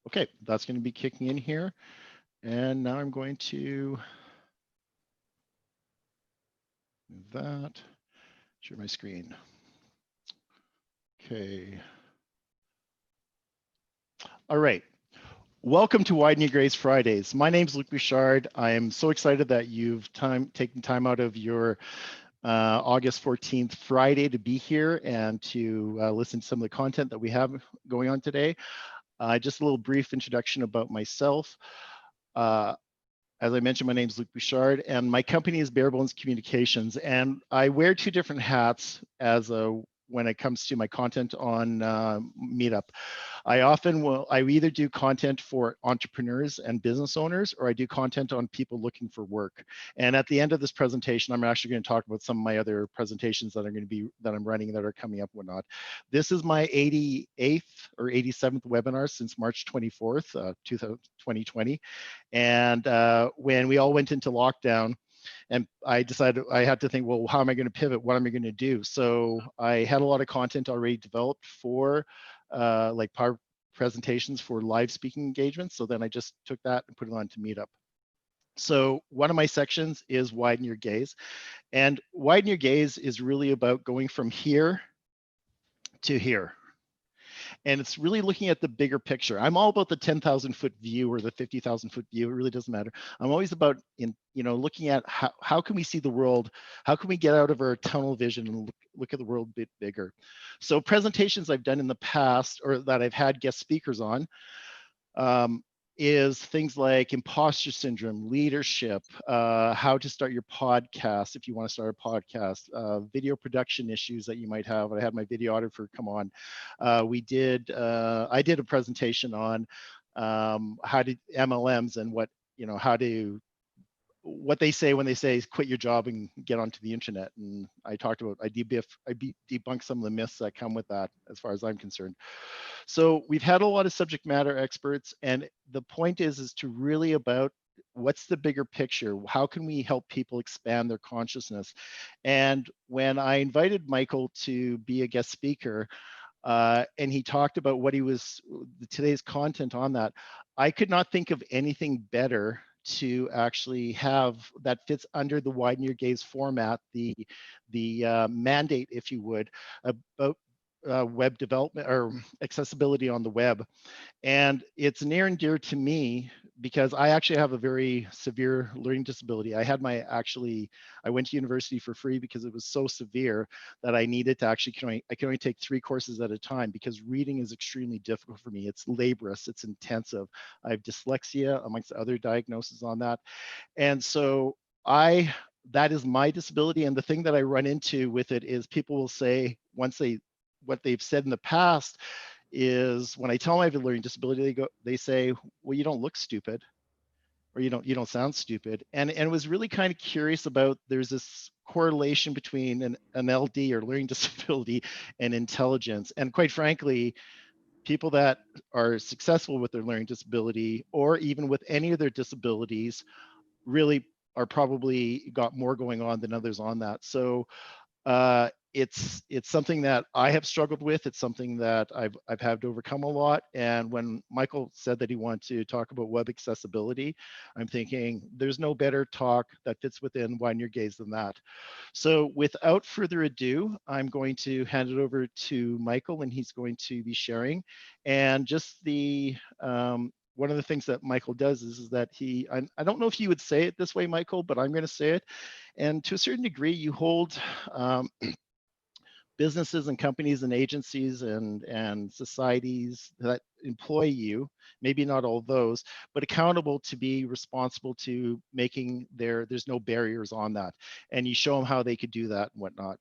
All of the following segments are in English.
Okay, that's going to be kicking in here. And now I'm going to move that, share my screen. Okay. All right. Welcome to Widen Your Gaze Fridays. My name is Luc Bouchard. I am so excited that you've taken time out of your August 14th Friday to be here and to listen to some of the content that we have going on today. Just a little brief introduction about myself. As I mentioned, my name is Luc Bouchard, and my company is Bare Bones Communications, and I wear two different hats when it comes to my content on Meetup. I either do content for entrepreneurs and business owners, or I do content on people looking for work. And at the end of this presentation, I'm actually going to talk about some of my other presentations that I'm running that are coming up and whatnot. This is my 88th or 87th webinar since March 24th, 2020. And when we all went into lockdown, and I decided I had to think, well, how am I going to pivot? What am I going to do? So I had a lot of content already developed for like power presentations for live speaking engagements. So then I just took that and put it on to Meetup. So one of my sections is Widen Your Gaze. And Widen Your Gaze is really about going from here to here. And it's really looking at the bigger picture. I'm all about the 10,000 foot view or the 50,000 foot view. It really doesn't matter. I'm always about looking at how can we see the world? How can we get out of our tunnel vision and look at the world a bit bigger? So presentations I've done in the past, or that I've had guest speakers on, is things like imposter syndrome, leadership, how to start your podcast if you want to start a podcast, video production issues that you might have. I had my videographer come on. I did a presentation on how to MLMs and what they say when they say quit your job and get onto the internet. And I debunked some of the myths that come with that as far as I'm concerned. So we've had a lot of subject matter experts, and the point is to really about what's the bigger picture? How can we help people expand their consciousness? And when I invited Michael to be a guest speaker, and he talked about today's content on that, I could not think of anything better to actually have that fits under the Widen Your Gaze format, the mandate, if you would, about web development or accessibility on the web. And it's near and dear to me because I actually have a very severe learning disability. I went to university for free because it was so severe that I needed to actually, I can only take 3 courses at a time because reading is extremely difficult for me. It's laborious, it's intensive. I have dyslexia amongst other diagnoses on that. And so that is my disability. And the thing that I run into with it is people will say, what they've said in the past is when I tell them I have a learning disability, they say, well, you don't look stupid, or you don't sound stupid. And it was really kind of curious about, there's this correlation between an LD or learning disability and intelligence. And quite frankly, people that are successful with their learning disability, or even with any of their disabilities, really are probably got more going on than others on that. So it's something that I have struggled with. It's something that I've had to overcome a lot. And when Michael said that he wanted to talk about web accessibility, I'm thinking there's no better talk that fits within Widen Your Gaze than that. So without further ado, I'm going to hand it over to Michael, and he's going to be sharing. And just one of the things that Michael does is that I don't know if you would say it this way, Michael, but I'm going to say it. And to a certain degree, you hold businesses and companies and agencies and societies that employ you, maybe not all those, but accountable to be responsible to making there's no barriers on that. And you show them how they could do that and whatnot,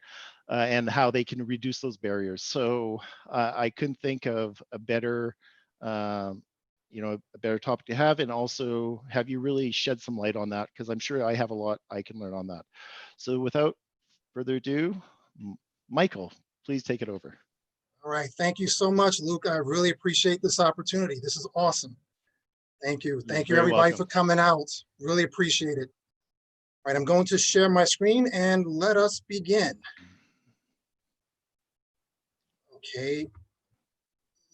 and how they can reduce those barriers. So I couldn't think of a better a better topic to have, and also have you really shed some light on that, because I'm sure I have a lot I can learn on that. So without further ado, Michael, please take it over. All right, thank you so much, Luke. I really appreciate this opportunity. This is awesome. Thank you. Thank you, everybody, for coming out. Really appreciate it. All right, I'm going to share my screen and let us begin. Okay,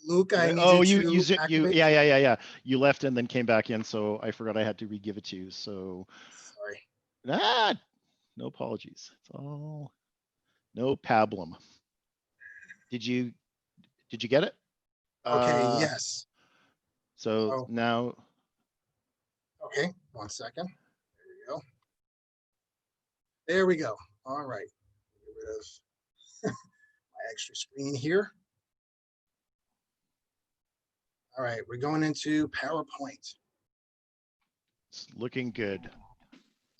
Luke, I need Oh, you to activate. yeah. You left and then came back in, so I forgot I had to re-give it to you. So, Sorry. no apologies. It's all no pablum. Did you get it? Okay, yes. So Oh, now, okay, 1 second. There you go. There we go. All right. Get rid of my extra screen here. All right, we're going into PowerPoint. it's looking good.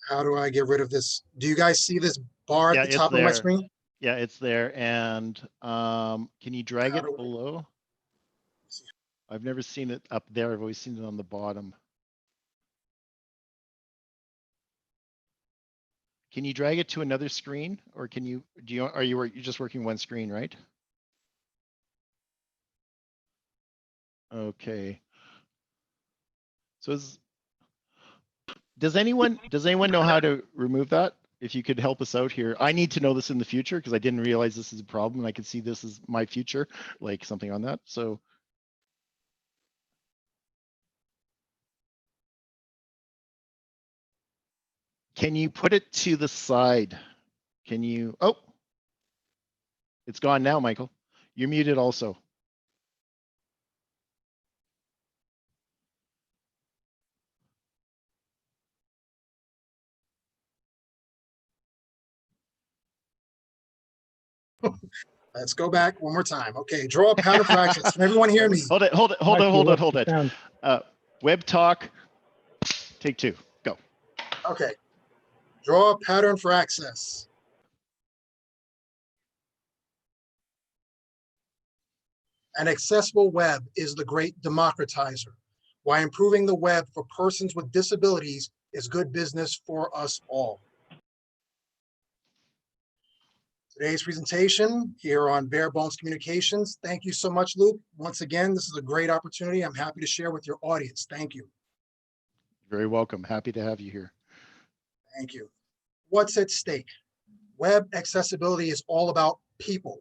How do I get rid of this? Do you guys see this bar at the top of my screen? Yeah, it's there. And can you drag it below? I've never seen it up there. I've always seen it on the bottom. Can you drag it to another screen, or can you? Are you just working one screen, right? Okay. So does anyone know how to remove that? If you could help us out here, I need to know this in the future because I didn't realize this is a problem. And I could see this as my future, like something on that. So. Can you put it to the side? Can you? Oh, it's gone now, Michael. You're muted also. Let's go back one more time. Okay, draw a pattern for access. Can everyone hear me? Hold it. Web talk, take two, go. Okay, draw a pattern for access. An accessible web is the great democratizer. Why improving the web for persons with disabilities is good business for us all. Today's presentation here on Bare Bones Communications. Thank you so much, Luke. Once again, this is a great opportunity. I'm happy to share with your audience. Thank you. Very welcome. Happy to have you here. Thank you. What's at stake? Web accessibility is all about people,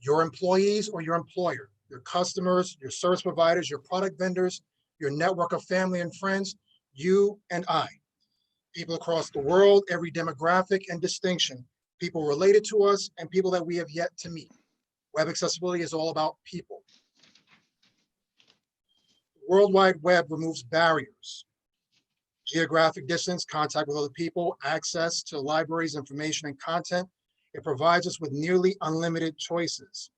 your employees or your employer, your customers, your service providers, your product vendors, your network of family and friends, you and I. People across the world, every demographic and distinction, people related to us and people that we have yet to meet. Web accessibility is all about people. The World Wide Web removes barriers, geographic distance, contact with other people, access to libraries, information, and content. It provides us with nearly unlimited choices.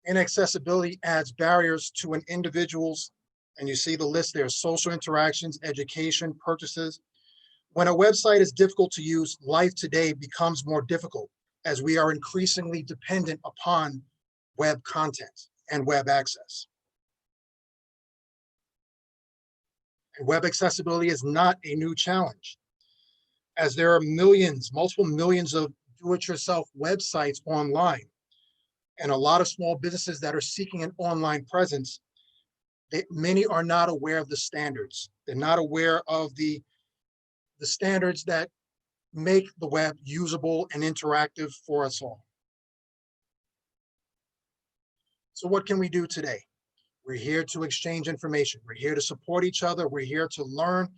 Inaccessibility adds barriers to an individual's, and you see the list there, social interactions, education, purchases. When a website is difficult to use, life today becomes more difficult as we are increasingly dependent upon web content and web access. And web accessibility is not a new challenge, as there are millions, multiple millions of do-it-yourself websites online, and a lot of small businesses that are seeking an online presence. Many are not aware of the standards. They're not aware of the standards that make the web usable and interactive for us all. So what can we do today? We're here to exchange information. We're here to support each other. We're here to learn.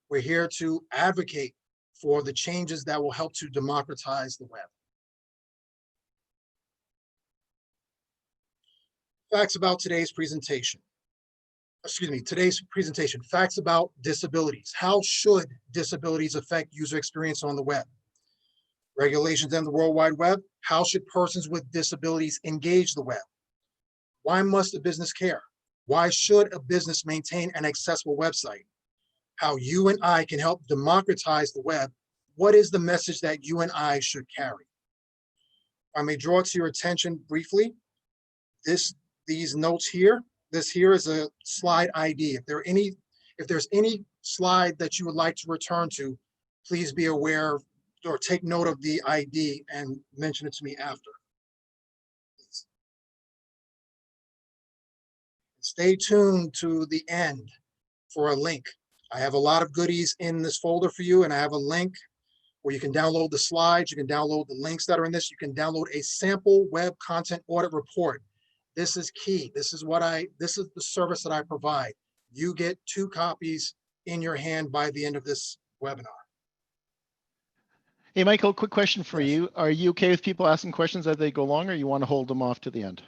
We're here to advocate for the changes that will help to democratize the web. Facts about today's presentation. Today's presentation, facts about disabilities. How should disabilities affect user experience on the web? Regulations in the World Wide Web. How should persons with disabilities engage the web? Why must a business care? Why should a business maintain an accessible website? How you and I can help democratize the web. What is the message that you and I should carry? I may draw to your attention briefly, these notes here. This here is a slide ID. If there's any slide that you would like to return to, please be aware or take note of the ID and mention it to me after. Stay tuned to the end for a link. I have a lot of goodies in this folder for you, and I have a link where you can download the slides, you can download the links that are in this, you can download a sample web content audit report. This is key. This is the service that I provide. You get 2 copies in your hand by the end of this webinar. Hey, Michael, quick question for Yes. you. Are you okay with people asking questions as they go along, or you want to hold them off to the end?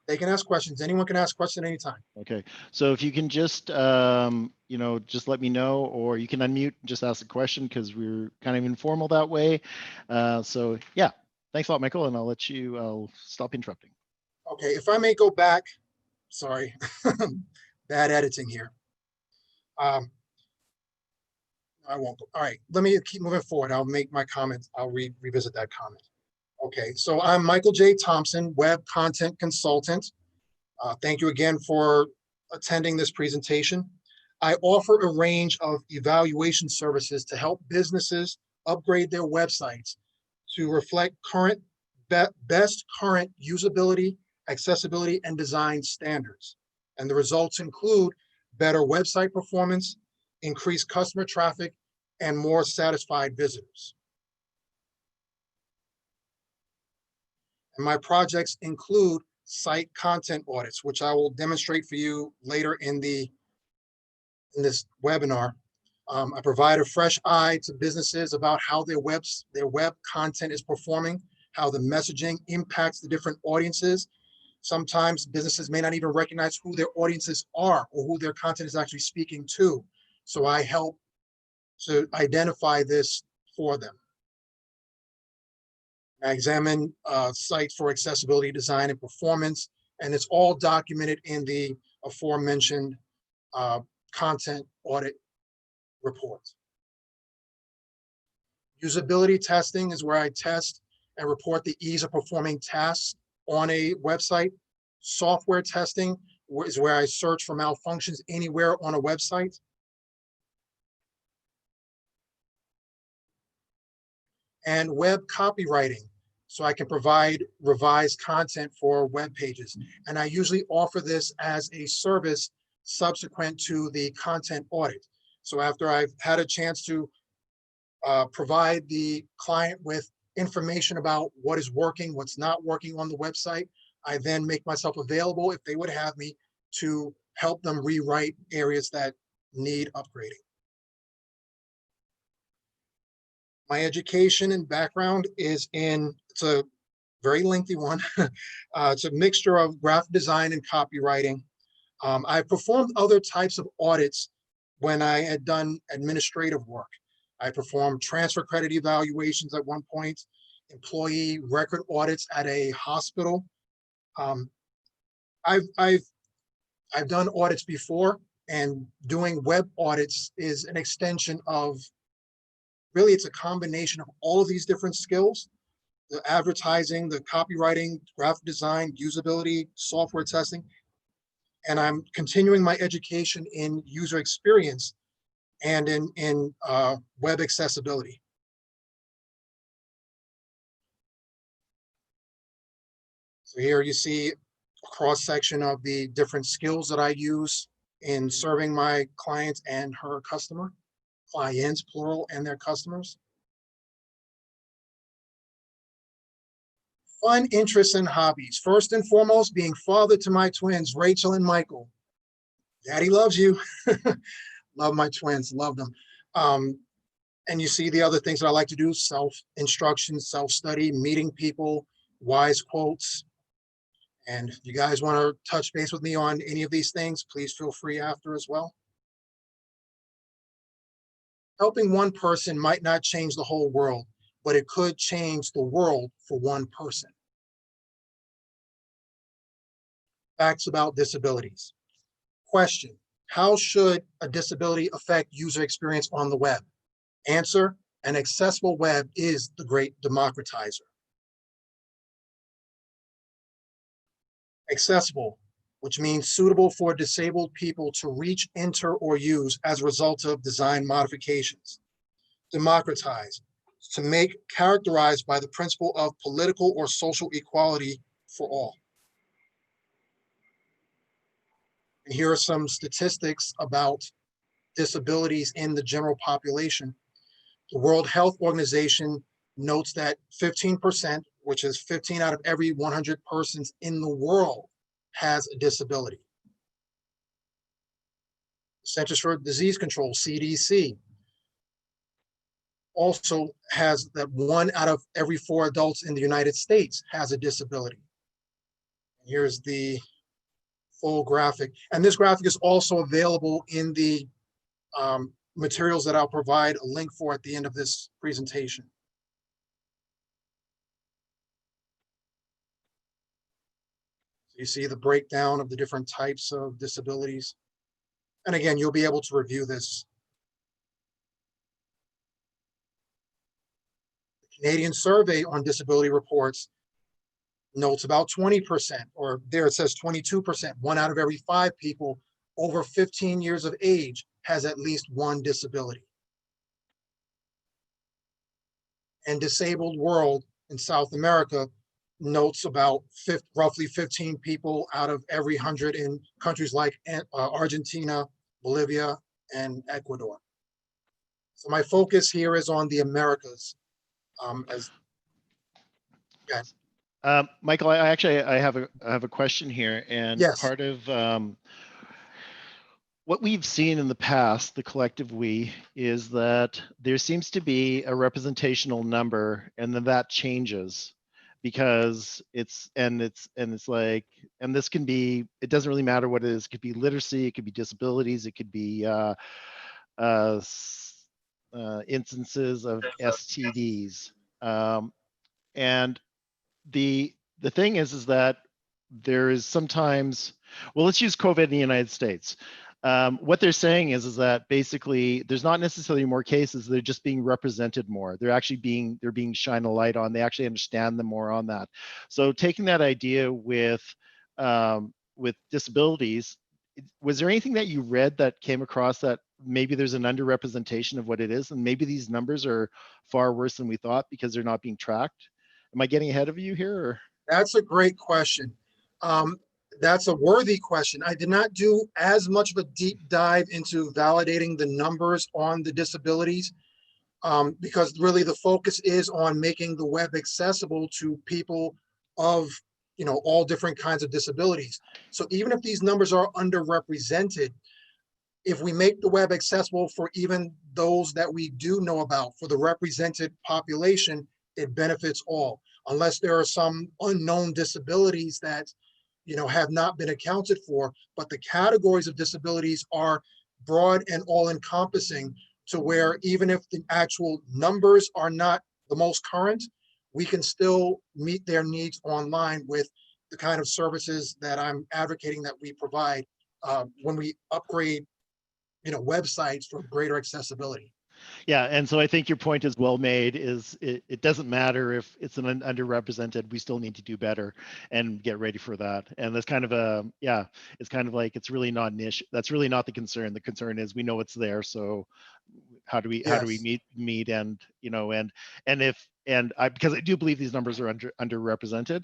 They can ask questions. Anyone can ask questions anytime. Okay, so if you can just, just let me know, or you can unmute and just ask a question, because we're kind of informal that way. So yeah, thanks a lot, Michael, and I'll stop interrupting. Okay, if I may go back, sorry, bad editing here. I won't go. All right, let me keep moving forward. I'll make my comment. I'll revisit that comment. Okay, so I'm Michael J. Thompson, web content consultant. Thank you again for attending this presentation. I offer a range of evaluation services to help businesses upgrade their websites to reflect best current usability, accessibility, and design standards. And the results include better website performance, increased customer traffic, and more satisfied visitors. And my projects include site content audits, which I will demonstrate for you later in this webinar. I provide a fresh eye to businesses about how their web content is performing, how the messaging impacts the different audiences. Sometimes businesses may not even recognize who their audiences are or who their content is actually speaking to. So I help to identify this for them. I examine sites for accessibility, design, and performance, and it's all documented in the aforementioned content audit report. Usability testing is where I test and report the ease of performing tasks on a website. Software testing is where I search for malfunctions anywhere on a website. And web copywriting, so I can provide revised content for web pages. And I usually offer this as a service subsequent to the content audit. So after I've had a chance to provide the client with information about what is working, what's not working on the website, I then make myself available, if they would have me, to help them rewrite areas that need upgrading. My education and background is it's a very lengthy one. It's a mixture of graphic design and copywriting. I performed other types of audits when I had done administrative work. I performed transfer credit evaluations at one point, employee record audits at a hospital. I've done audits before, and doing web audits is an extension of, really it's a combination of all of these different skills: the advertising, the copywriting, graphic design, usability, software testing. And I'm continuing my education in user experience and in web accessibility. So here you see a cross-section of the different skills that I use in serving my clients and her customer, clients, plural, and their customers. Fun, interests, and hobbies. First and foremost, being father to my twins, Rachel and Michael. Daddy loves you. Love my twins, love them. And you see the other things that I like to do: self-instruction, self-study, meeting people, wise quotes. And if you guys want to touch base with me on any of these things, please feel free after as well. Helping one person might not change the whole world, but it could change the world for one person. Facts about disabilities. Question: how should a disability affect user experience on the web? Answer: an accessible web is the great democratizer. Accessible, which means suitable for disabled people to reach, enter, or use as a result of design modifications. Democratize, to make, characterized by the principle of political or social equality for all. And here are some statistics about disabilities in the general population. The World Health Organization notes that 15%, which is 15 out of every 100 persons in the world, has a disability. Centers for Disease Control, CDC, also has that 1 out of every 4 adults in the United States has a disability. Here's the full graphic. And this graphic is also available in the materials that I'll provide a link for at the end of this presentation. So you see the breakdown of the different types of disabilities. And again, you'll be able to review this. The Canadian Survey on Disability Reports notes about 20%, or there it says 22%, 1 out of every 5 people over 15 years of age has at least one disability. And Disabled World in South America notes about roughly 15 people out of every 100 in countries like Argentina, Bolivia, and Ecuador. So my focus here is on the Americas. Michael, I have a question here, and yes. Part of what we've seen in the past, the collective we, is that there seems to be a representational number, and then that changes because it's like, and this can be, it doesn't really matter what it is. It could be literacy, it could be disabilities, it could be instances of STDs, and the thing is that there is sometimes, well, let's use COVID in the United States. What they're saying is that basically there's not necessarily more cases, they're just being represented more. They're being shined a light on, they actually understand them more on that. So taking that idea with disabilities, was there anything that you read that came across that maybe there's an underrepresentation of what it is, and maybe these numbers are far worse than we thought because they're not being tracked? Am I getting ahead of you here? Or? That's a great question. That's a worthy question. I did not do as much of a deep dive into validating the numbers on the disabilities because really the focus is on making the web accessible to people of all different kinds of disabilities. So even if these numbers are underrepresented, if we make the web accessible for even those that we do know about, for the represented population, it benefits all, unless there are some unknown disabilities that have not been accounted for. But the categories of disabilities are broad and all-encompassing to where even if the actual numbers are not the most current, we can still meet their needs online with the kind of services that I'm advocating that we provide when we upgrade websites for greater accessibility. Yeah, and so I think your point is well made, is it doesn't matter if it's an underrepresented, we still need to do better and get ready for that. And that's kind of it's kind of like, it's really not an issue. That's really not the concern. The concern is we know it's there. So how do we meet and because I do believe these numbers are underrepresented,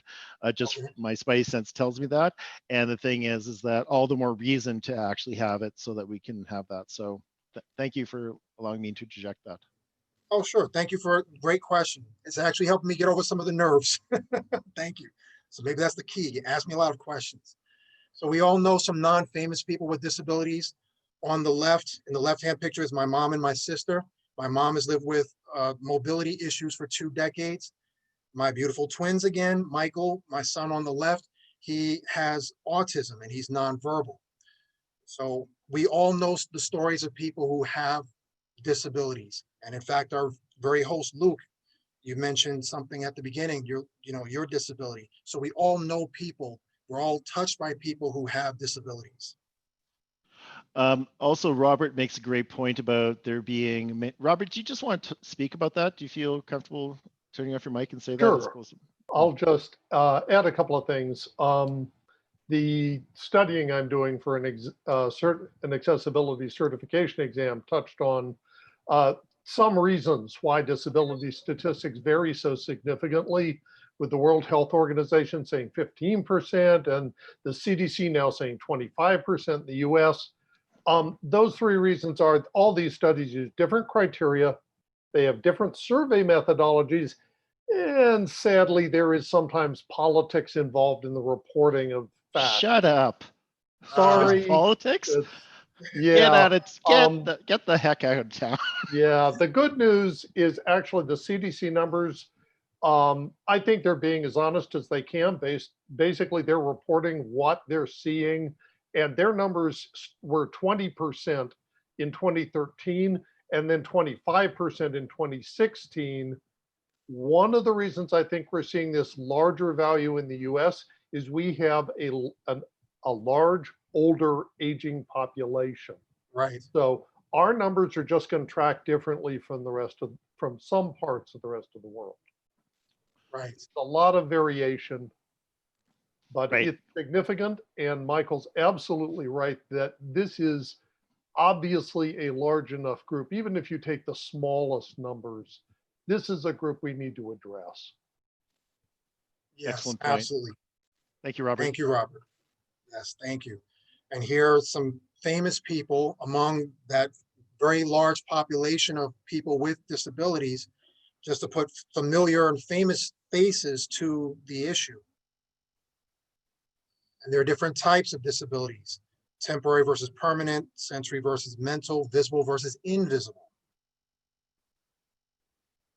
just my spidey sense tells me that. And the thing is that all the more reason to actually have it so that we can have that. So thank you for allowing me to interject that. Oh, sure. Thank you for a great question. It's actually helping me get over some of the nerves. Thank you. So maybe that's the key. You ask me a lot of questions. So we all know some non-famous people with disabilities. On the left, in the left-hand picture, is my mom and my sister. My mom has lived with mobility issues for 2 decades. My beautiful twins again, Michael, my son on the left, he has autism and he's nonverbal. So we all know the stories of people who have disabilities. And in fact, our very host, Luke, you mentioned something at the beginning, your disability. So we all know people, we're all touched by people who have disabilities. Also, Robert makes a great point about there being, Robert, do you just want to speak about that? Do you feel comfortable turning off your mic and say that? Sure. I'll just add a couple of things. The studying I'm doing for an accessibility certification exam touched on some reasons why disability statistics vary so significantly, with the World Health Organization saying 15% and the CDC now saying 25% in the US. Those 3 reasons are all these studies use different criteria. They have different survey methodologies. And sadly, there is sometimes politics involved in the reporting of facts. Shut up. Sorry. There's politics? Yeah. Get out of get the heck out of town. Yeah. The good news is actually the CDC numbers. I think they're being as honest as they can. Basically, they're reporting what they're seeing, and their numbers were 20% in 2013 and then 25% in 2016. One of the reasons I think we're seeing this larger value in the US is we have a large, older, aging population. Right. So our numbers are just going to track differently from from some parts of the rest of the world. Right. It's a lot of variation, but Right. it's significant. And Michael's absolutely right that this is obviously a large enough group. Even if you take the smallest numbers, this is a group we need to address. Yes, Excellent point. absolutely. Thank you, Robert. Thank you, Robert. Yes, thank you. And here are some famous people among that very large population of people with disabilities, just to put familiar and famous faces to the issue. And there are different types of disabilities: temporary versus permanent, sensory versus mental, visible versus invisible.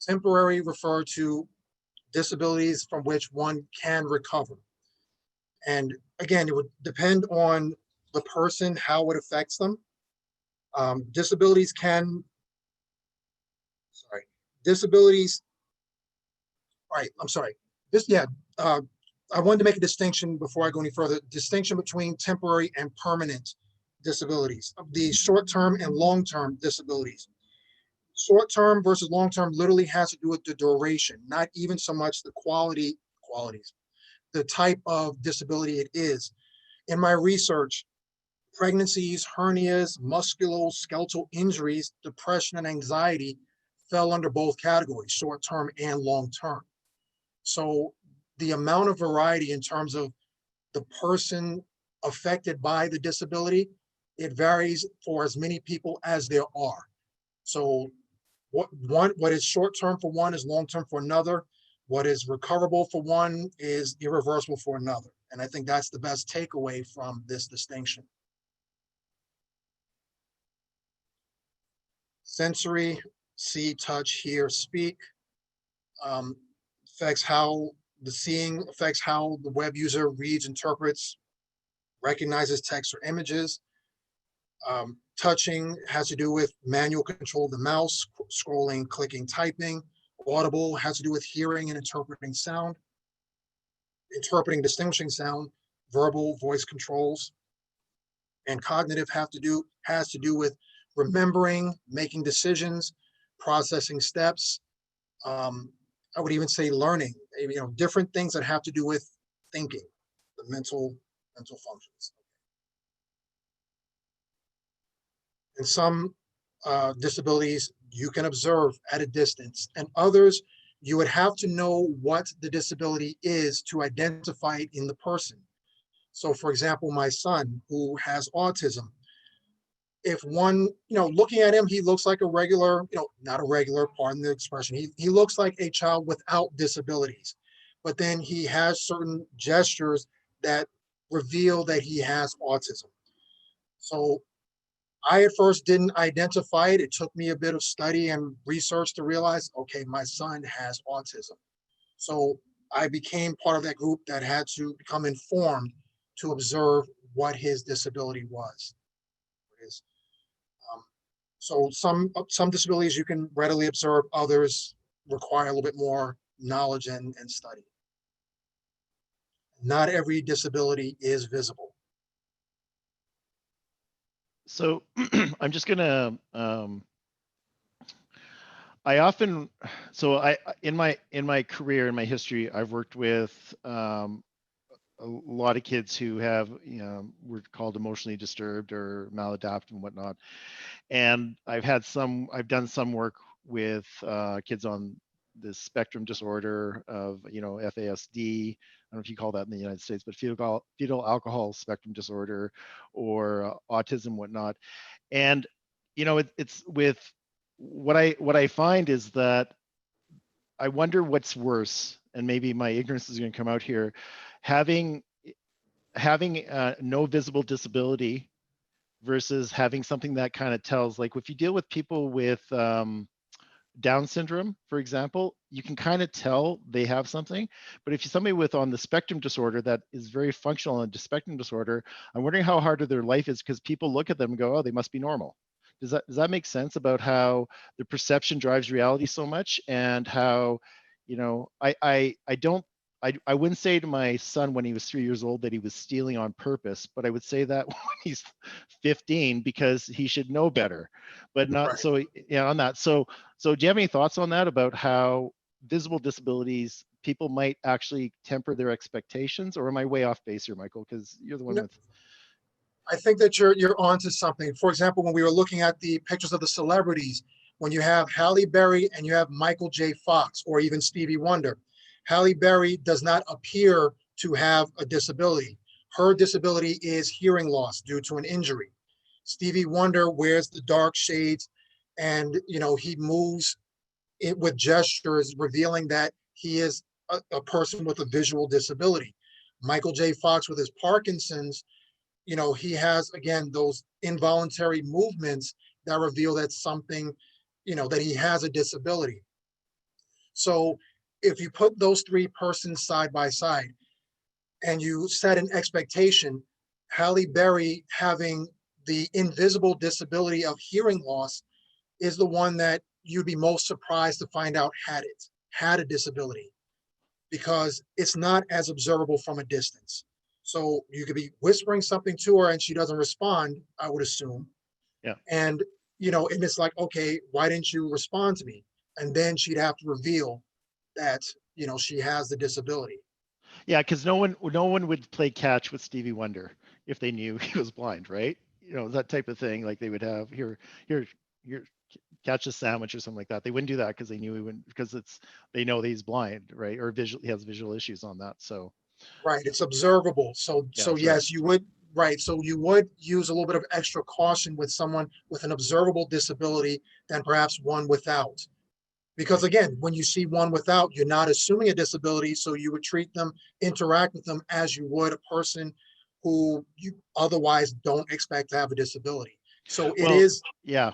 Temporary refer to disabilities from which one can recover. And again, it would depend on the person, how it affects them. Disabilities, right, I'm sorry. I wanted to make a distinction before I go any further, distinction between temporary and permanent disabilities, the short-term and long-term disabilities. Short-term versus long-term literally has to do with the duration, not even so much the qualities, the type of disability it is. In my research, pregnancies, hernias, musculoskeletal injuries, depression, and anxiety fell under both categories, short-term and long-term. So the amount of variety in terms of the person affected by the disability, it varies for as many people as there are. So what is short-term for one is long-term for another. What is recoverable for one is irreversible for another. And I think that's the best takeaway from this distinction. Sensory, see, touch, hear, speak, affects how the seeing affects how the web user reads, interprets, recognizes text or images. Touching has to do with manual control of the mouse, scrolling, clicking, typing. Audible has to do with hearing and interpreting sound. Interpreting, distinguishing sound, verbal, voice controls. And cognitive has to do with remembering, making decisions, processing steps. I would even say learning, different things that have to do with thinking, the mental functions. And some disabilities you can observe at a distance, and others you would have to know what the disability is to identify it in the person. So for example, my son who has autism, if one, looking at him, he looks like a regular, not a regular, pardon the expression, he looks like a child without disabilities, but then he has certain gestures that reveal that he has autism. So I at first didn't identify it. It took me a bit of study and research to realize, okay, my son has autism. So I became part of that group that had to become informed to observe what his disability was. So some disabilities you can readily observe, others require a little bit more knowledge and study. Not every disability is visible. So I'm just gonna, in my career, in my history, I've worked with a lot of kids who have, were called emotionally disturbed or maladaptive and whatnot. And I've done some work with kids on the spectrum disorder of, FASD. I don't know if you call that in the United States, but fetal alcohol spectrum disorder or autism, whatnot. And, it's with what I find is that I wonder what's worse, and maybe my ignorance is going to come out here, having no visible disability versus having something that kind of tells, like if you deal with people with Down syndrome, for example, you can kind of tell they have something. But if you're somebody with on the spectrum disorder that is very functional on the spectrum disorder, I'm wondering how hard their life is, because people look at them and go, oh, they must be normal. Does that make sense about how the perception drives reality so much, and how, you know, I wouldn't say to my son when he was 3 years old that he was stealing on purpose, but I would say that when he's 15, because he should know better, but not. Right. So yeah, on that. So do you have any thoughts on that, about how visible disabilities, people might actually temper their expectations? Or am I way off base here, Michael? Because you're the one No, with. I think that you're onto something. For example, when we were looking at the pictures of the celebrities, when you have Halle Berry and you have Michael J. Fox, or even Stevie Wonder, Halle Berry does not appear to have a disability. Her disability is hearing loss due to an injury. Stevie Wonder wears the dark shades, and he moves it with gestures, revealing that he is a person with a visual disability. Michael J. Fox, with his Parkinson's, he has, again, those involuntary movements that reveal that something, that he has a disability. So if you put those three persons side by side and you set an expectation, Halle Berry having the invisible disability of hearing loss is the one that you'd be most surprised to find out had a disability, because it's not as observable from a distance. So you could be whispering something to her and she doesn't respond, I would assume. Yeah. And, and it's like, okay, why didn't you respond to me? And then she'd have to reveal that, she has the disability. Yeah, because no one would play catch with Stevie Wonder if they knew he was blind, right? That type of thing. Like they would have here, catch a sandwich or something like that. They wouldn't do that because they knew he wouldn't, because they know that he's blind, right? Or he has visual issues on that. So right, it's observable. So yeah, yes, right. you would, right. So you would use a little bit of extra caution with someone with an observable disability than perhaps one without. Because again, when you see one without, you're not assuming a disability, so you would treat them, interact with them as you would a person who you otherwise don't expect to have a disability. So it is. Yeah.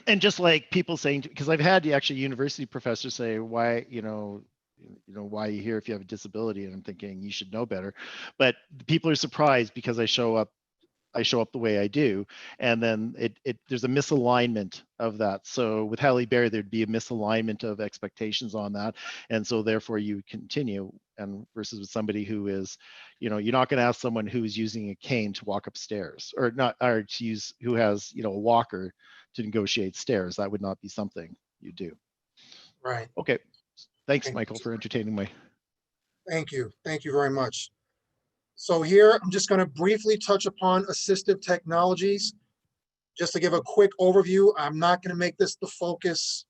And just like people saying, because I've had actually university professors say, why, why are you here if you have a disability? And I'm thinking, you should know better. But people are surprised because I show up the way I do, and then there's a misalignment of that. So with Halle Berry, there'd be a misalignment of expectations on that, and so therefore you continue. And versus with somebody who is, you're not going to ask someone who's using a cane to walk upstairs, or not, or to use, who has a walker to negotiate stairs. That would not be something you do. Right. Okay. Thanks, Michael, for entertaining me. Thank you. Thank you very much. So here, I'm just going to briefly touch upon assistive technologies. Just to give a quick overview, I'm not going to make this the focus,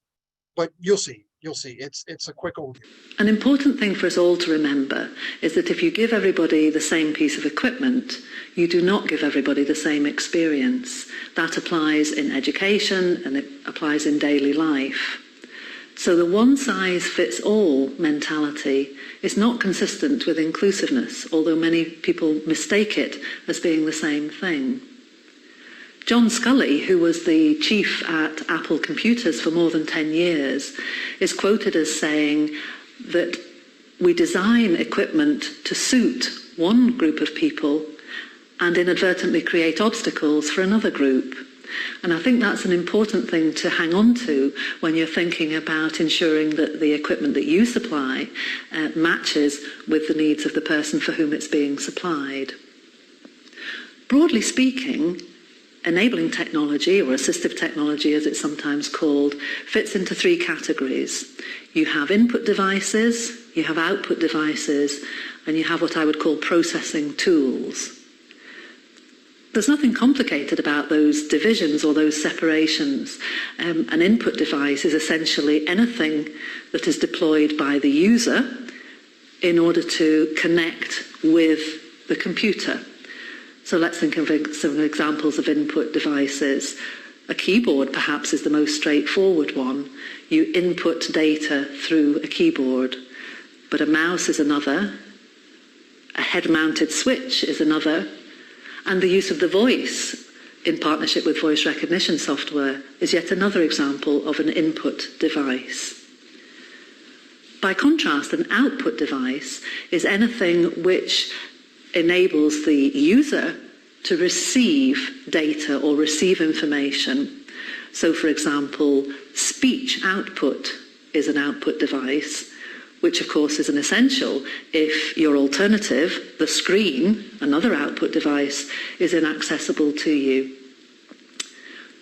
but you'll see. You'll see. It's a quick overview. An important thing for us all to remember is that if you give everybody the same piece of equipment, you do not give everybody the same experience. That applies in education and it applies in daily life. So the one-size-fits-all mentality is not consistent with inclusiveness, although many people mistake it as being the same thing. John Sculley, who was the chief at Apple Computers for more than 10 years, is quoted as saying that we design equipment to suit one group of people and inadvertently create obstacles for another group. And I think that's an important thing to hang on to when you're thinking about ensuring that the equipment that you supply matches with the needs of the person for whom it's being supplied. Broadly speaking, enabling technology, or assistive technology as it's sometimes called, fits into three categories. You have input devices, you have output devices, and you have what I would call processing tools. There's nothing complicated about those divisions or those separations. An input device is essentially anything that is deployed by the user in order to connect with the computer. So let's think of some examples of input devices. A keyboard perhaps is the most straightforward one. You input data through a keyboard, but a mouse is another, a head-mounted switch is another, and the use of the voice in partnership with voice recognition software is yet another example of an input device. By contrast, an output device is anything which enables the user to receive data or receive information. So, for example, speech output is an output device, which of course is an essential if your alternative, the screen, another output device, is inaccessible to you.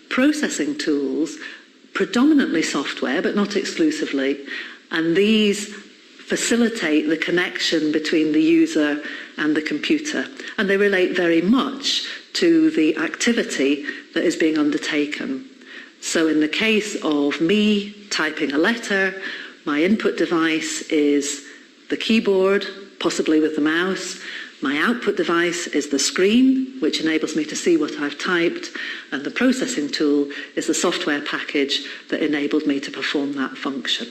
Processing tools, predominantly software, but not exclusively, and these facilitate the connection between the user and the computer. And they relate very much to the activity that is being undertaken. So in the case of me typing a letter, my input device is the keyboard, possibly with the mouse. My output device is the screen, which enables me to see what I've typed. And the processing tool is the software package that enabled me to perform that function.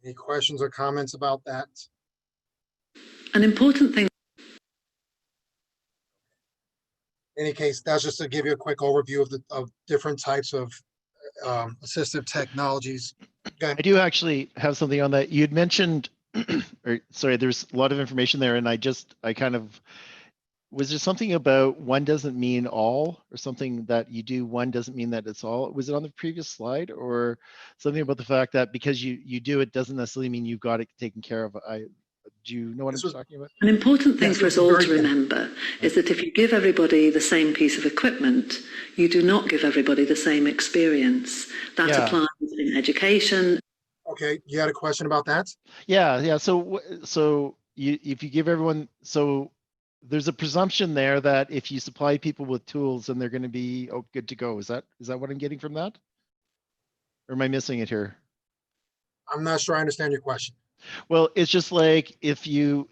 Any questions or comments about that? An important thing. In any case, that's just to give you a quick overview of different types of assistive technologies. I do actually have something on that. You'd mentioned, or sorry, there's a lot of information there, and was there something about one doesn't mean all, or something that you do one doesn't mean that it's all? Was it on the previous slide, or something about the fact that because you do it doesn't necessarily mean you've got it taken care of? Do you know what I'm talking about? An important thing for us all to remember is that if you give everybody the same piece of equipment, you do not give everybody the same experience. That applies in education. Okay, you had a question about that? Yeah. So if you give everyone, so there's a presumption there that if you supply people with tools, then they're going to be good to go. Is that what I'm getting from that? Or am I missing it here? I'm not sure I understand your question. Well, it's just like if you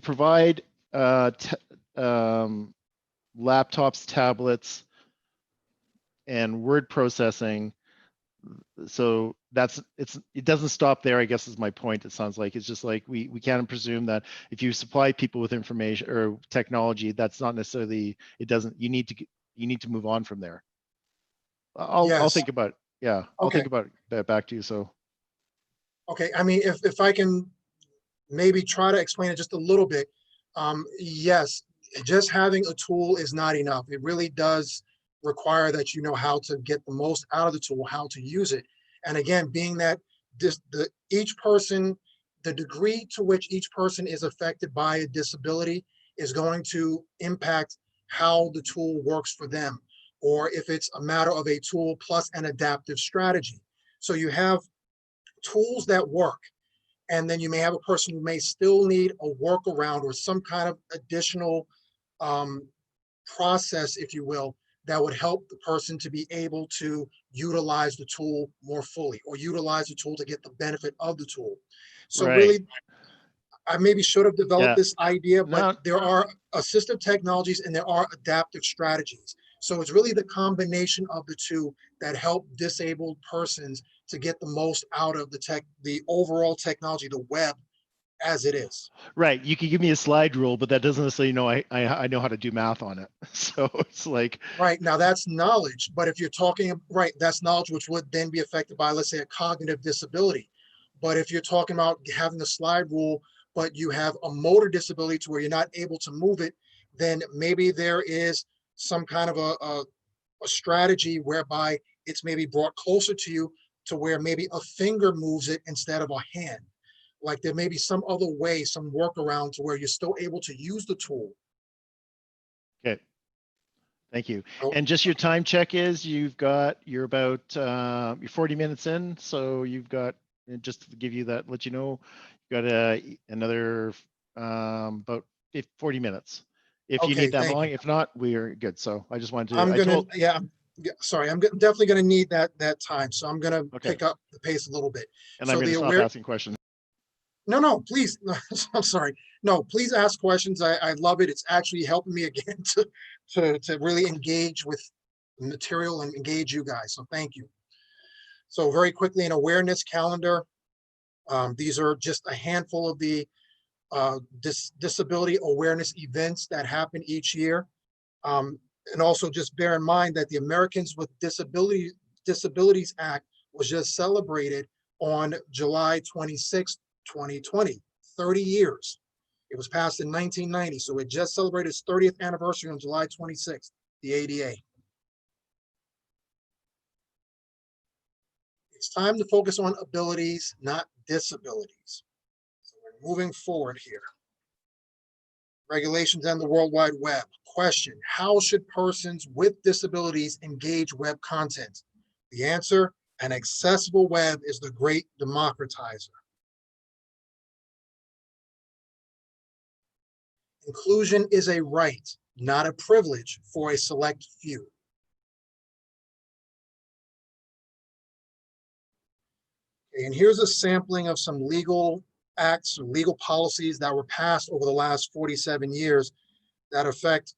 provide laptops, tablets, and word processing, so it doesn't stop there, I guess is my point. It sounds like it's just like we can't presume that if you supply people with information or technology, that's not necessarily, you need to move on from there. I'll think about it. Yeah, I'll think about that back to you. So okay, I mean, if I can maybe try to explain it just a little bit. Yes, just having a tool is not enough. It really does require that you know how to get the most out of the tool, how to use it. And again, being that each person, the degree to which each person is affected by a disability is going to impact how the tool works for them, or if it's a matter of a tool plus an adaptive strategy. So you have tools that work, and then you may have a person who may still need a workaround or some kind of additional process, if you will, that would help the person to be able to utilize the tool more fully, or utilize the tool to get the benefit of the tool. So really, I maybe should have developed this idea, but there are assistive technologies and there are adaptive strategies. So it's really the combination of the two that help disabled persons to get the most out of the overall technology, the web as it is. Right. You can give me a slide rule, but that doesn't necessarily know I know how to do math on it. So it's like. Right. Now that's knowledge. But if you're talking, that's knowledge which would then be affected by, let's say, a cognitive disability. But if you're talking about having a slide rule, but you have a motor disability to where you're not able to move it, then maybe there is some kind of a strategy whereby it's maybe brought closer to you to where maybe a finger moves it instead of a hand. Like there may be some other way, some workaround to where you're still able to use the tool. Okay. Thank you. And just your time check is you're about you're 40 minutes in. So you've got, just to give you that, let you know, you've got another about 40 minutes. If you need that long, if not, we're good. So I just wanted to, sorry, I'm definitely going to need that time. So I'm going to pick up the pace a little bit. And so I'm going to stop asking questions. No, please. I'm sorry. No, please ask questions. I love it. It's actually helping me again to really engage with the material and engage you guys. So thank you. So very quickly, an awareness calendar. These are just a handful of the disability awareness events that happen each year. And also just bear in mind that the Americans with Disabilities Act was just celebrated on July 26, 2020, 30 years. It was passed in 1990, so it just celebrated its 30th anniversary on July 26th, the ADA. It's time to focus on abilities, not disabilities. So we're moving forward here. Regulations and the World Wide Web. Question, how should persons with disabilities engage web content? The answer, an accessible web is the great democratizer. Inclusion is a right, not a privilege for a select few. Okay, and here's a sampling of some legal acts or legal policies that were passed over the last 47 years that affect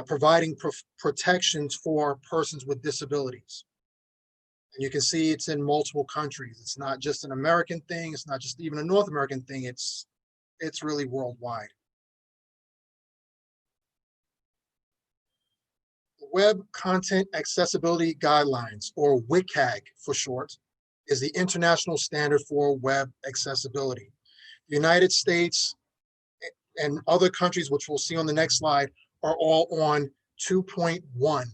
providing protections for persons with disabilities. And you can see it's in multiple countries. It's not just an American thing. It's not just even a North American thing. It's really worldwide. Web Content Accessibility Guidelines, or Wecag for short, is the international standard for web accessibility. The United States and other countries, which we'll see on the next slide, are all on 2.1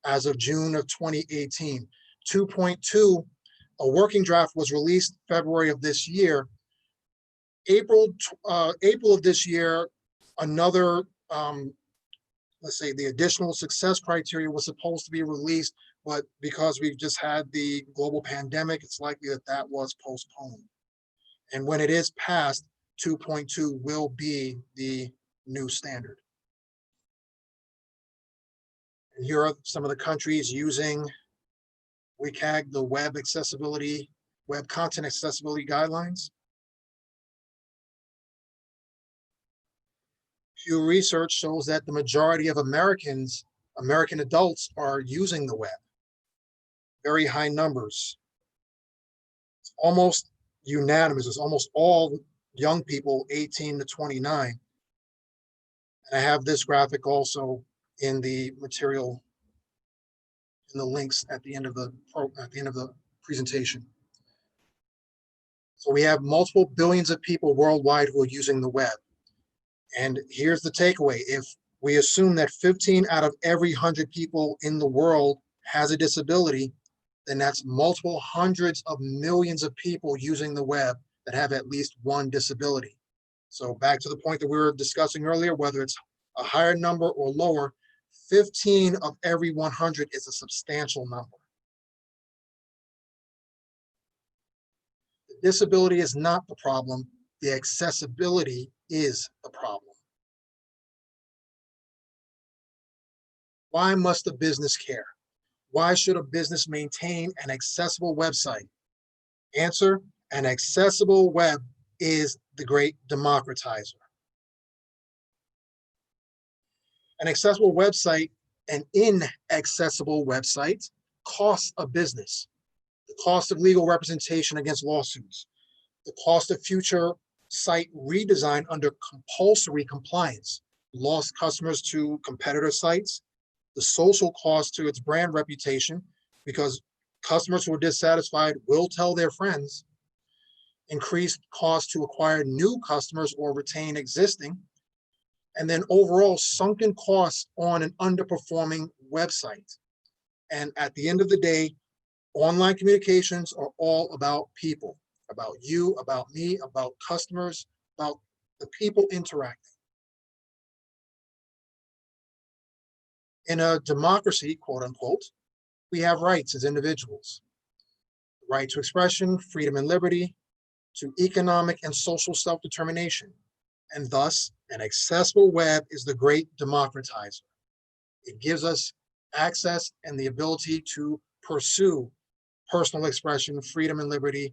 as of June of 2018. 2.2, a working draft was released February of this year. April of this year, another, let's say the additional success criteria was supposed to be released, but because we've just had the global pandemic, it's likely that that was postponed. And when it is passed, 2.2 will be the new standard. And here are some of the countries using Wecag, the web content accessibility guidelines. Pew Research shows that the majority of American adults are using the web. Very high numbers. It's almost unanimous. It's almost all young people 18 to 29. And I have this graphic also in the material, in the links at the end of the presentation. So we have multiple billions of people worldwide who are using the web. And here's the takeaway. If we assume that 15 out of every 100 people in the world has a disability, then that's multiple hundreds of millions of people using the web that have at least one disability. So back to the point that we were discussing earlier, whether it's a higher number or lower, 15 of every 100 is a substantial number. The disability is not the problem. The accessibility is the problem. Why must a business care? Why should a business maintain an accessible website? Answer, an accessible web is the great democratizer. An accessible website, an inaccessible website, costs a business. The cost of legal representation against lawsuits, the cost of future site redesign under compulsory compliance, lost customers to competitor sites, the social cost to its brand reputation, because customers who are dissatisfied will tell their friends, increased cost to acquire new customers or retain existing, and then overall sunken costs on an underperforming website. And at the end of the day, online communications are all about people, about you, about me, about customers, about the people interacting. In a democracy, quote unquote, we have rights as individuals. The right to expression, freedom and liberty, to economic and social self-determination. And thus, an accessible web is the great democratizer. It gives us access and the ability to pursue personal expression, freedom and liberty,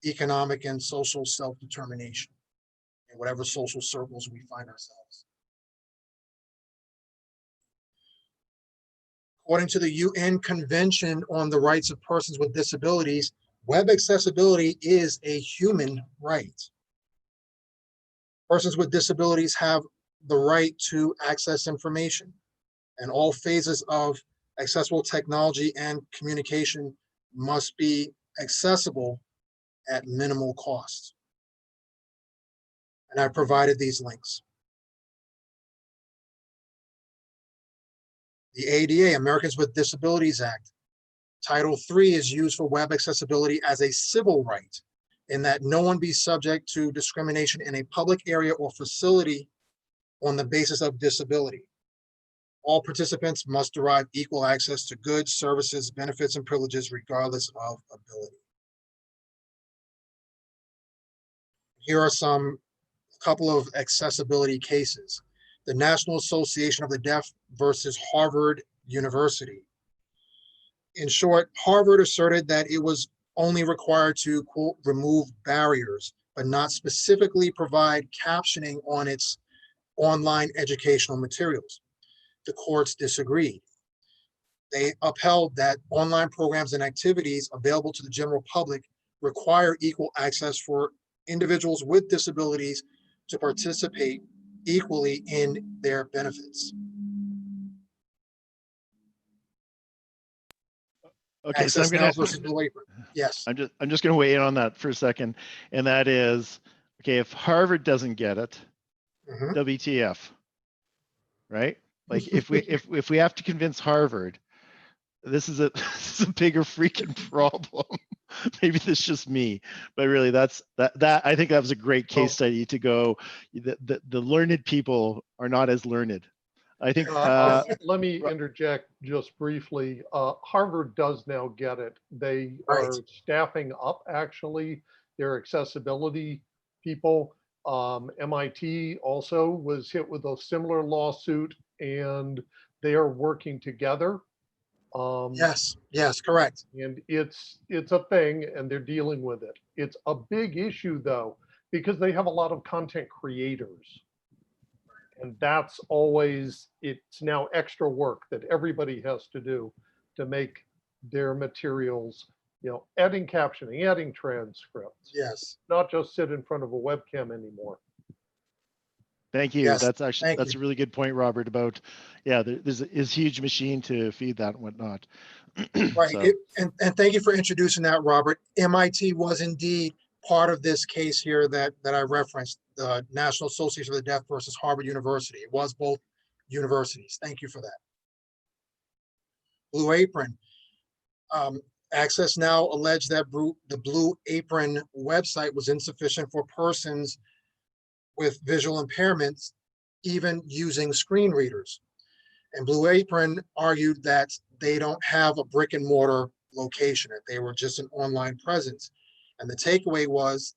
economic and social self-determination in whatever social circles we find ourselves. According to the UN Convention on the Rights of Persons with Disabilities, web accessibility is a human right. Persons with disabilities have the right to access information, and all phases of accessible technology and communication must be accessible at minimal cost. And I provided these links. The ADA, Americans with Disabilities Act, Title III is used for web accessibility as a civil right, in that no one be subject to discrimination in a public area or facility on the basis of disability. All participants must derive equal access to goods, services, benefits, and privileges regardless of ability. Here are a couple of accessibility cases. The National Association of the Deaf versus Harvard University. In short, Harvard asserted that it was only required to, quote, remove barriers, but not specifically provide captioning on its online educational materials. The courts disagreed. They upheld that online programs and activities available to the general public require equal access for individuals with disabilities to participate equally in their benefits. Okay, Access so I'm Now gonna versus Blue Apron. Yes. I'm just gonna weigh in on that for a second, and that is, okay, if Harvard doesn't get it, WTF, right? Like if we have to convince Harvard, this is a bigger freaking problem. Maybe that's just me, but really that I think that was a great case study to go. The learned people are not as learned. I think. Let me interject just briefly. Harvard does now get it. They are staffing up actually their accessibility people. MIT also was hit with a similar lawsuit, and they are working together. Yes, correct. And it's a thing, and they're dealing with it. It's a big issue though, because they have a lot of content creators. And that's always, it's now extra work that everybody has to do to make their materials, you know, adding captioning, adding transcripts. Yes. Not just sit in front of a webcam anymore. Thank you. Yes, That's actually, that's you. a really good point, Robert, about, yeah, there's a huge machine to feed that and whatnot. Right. So. And thank you for introducing that, Robert. MIT was indeed part of this case here that I referenced, the National Association of the Deaf versus Harvard University. It was both universities. Thank you for that. Blue Apron. Access Now alleged that the Blue Apron website was insufficient for persons with visual impairments, even using screen readers. And Blue Apron argued that they don't have a brick and mortar location, that they were just an online presence. And the takeaway was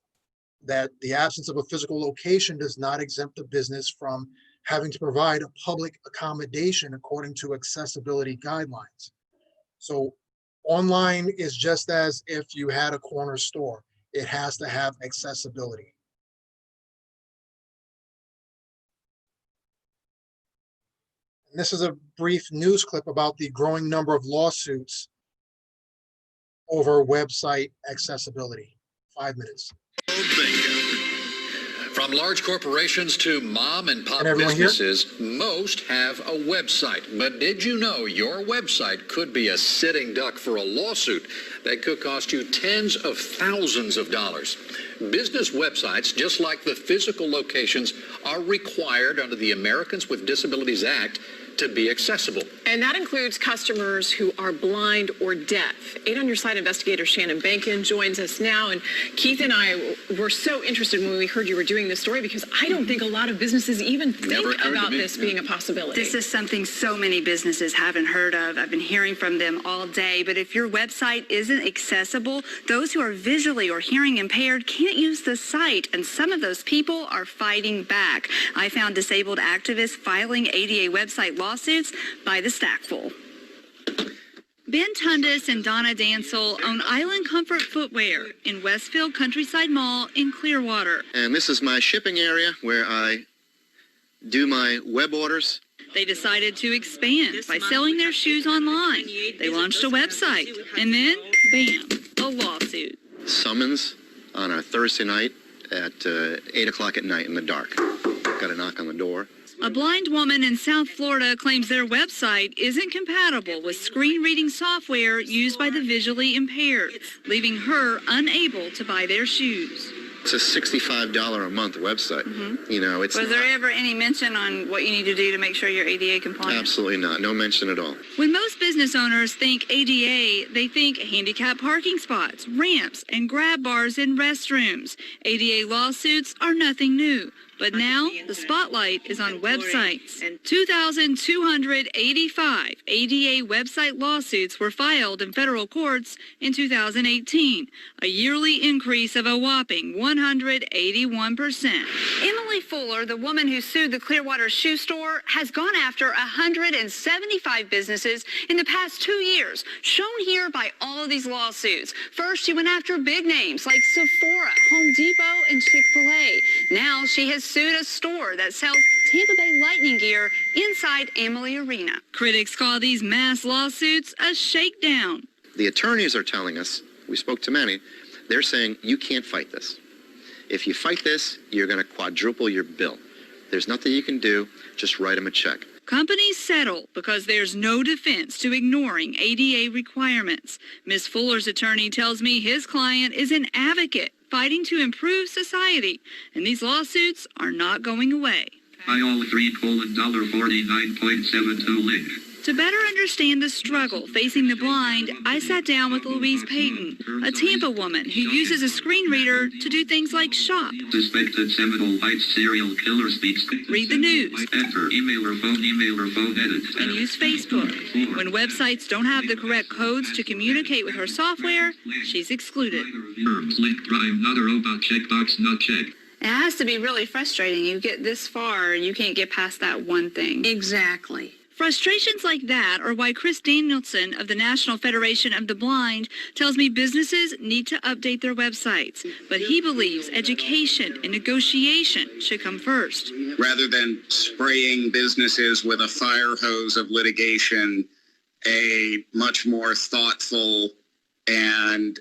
that the absence of a physical location does not exempt the business from having to provide a public accommodation according to accessibility guidelines. So online is just as if you had a corner store. It has to have accessibility. And this is a brief news clip about the growing number of lawsuits over website accessibility. 5 minutes. From large corporations to mom and pop businesses, most have a website. But did you know your website could be a sitting duck for a lawsuit that could cost you tens of thousands of dollars? Business websites, just like the physical locations, are required under the Americans with Disabilities Act to be accessible. And that includes customers who are blind or deaf. 8 on Your Side investigator Shannon Bankin joins us now. And Keith and I were so interested when we heard you were doing this story, because I don't think a lot of businesses even think about this being a possibility. This is something so many businesses haven't heard of. I've been hearing from them all day. But if your website isn't accessible, those who are visually or hearing impaired can't use the site. And some of those people are fighting back. I found disabled activists filing ADA website lawsuits by the stackful. Ben Tundis and Donna Dansel own Island Comfort Footwear in Westfield Countryside Mall in Clearwater. And this is my shipping area where I do my web orders. They decided to expand by selling their shoes online. They launched a website, and then, bam, a lawsuit. Summons on a Thursday night at 8 o'clock at night in the dark. Got a knock on the door. A blind woman in South Florida claims their website isn't compatible with screen reading software used by the visually impaired, leaving her unable to buy their shoes. It's a $65 a month website. You know, it's Was there ever any mention on what you need to do to make sure you're ADA compliant? absolutely not. No mention at all. When most business owners think ADA, they think handicap parking spots, ramps, and grab bars in restrooms. ADA lawsuits are nothing new. But now the spotlight is on websites. 2,285 ADA website lawsuits were filed in federal courts in 2018, a yearly increase of a whopping 181%. Emily Fuller, the woman who sued the Clearwater shoe store, has gone after 175 businesses in the past 2 years, shown here by all of these lawsuits. First, she went after big names like Sephora, Home Depot, and Chick-fil-A. Now she has sued a store that sells Tampa Bay Lightning gear inside Amalie Arena. Critics call these mass lawsuits a shakedown. The attorneys are telling us, we spoke to many, they're saying you can't fight this. If you fight this, you're going to quadruple your bill. There's nothing you can do, just write them a check. Companies settle because there's no defense to ignoring ADA requirements. Ms. Fuller's attorney tells me his client is an advocate fighting to improve society, and these lawsuits are not going away. $3:49.72 link. To better understand the struggle facing the blind, I sat down with Louise Payton, a Tampa woman who uses a screen reader to do things like shop, Suspected Seminole White serial killer speaks. read the news, Enter email or phone edit. and use Facebook. When websites don't have the correct codes to communicate with her software, she's excluded. Verbs, link, rhyme, not a robot, checkbox, not checked. It has to be really frustrating. You get this far, you can't get past that one thing. Exactly. Frustrations like that are why Chris Danielson of the National Federation of the Blind tells me businesses need to update their websites, but he believes education and negotiation should come first. Rather than spraying businesses with a fire hose of litigation, a much more thoughtful and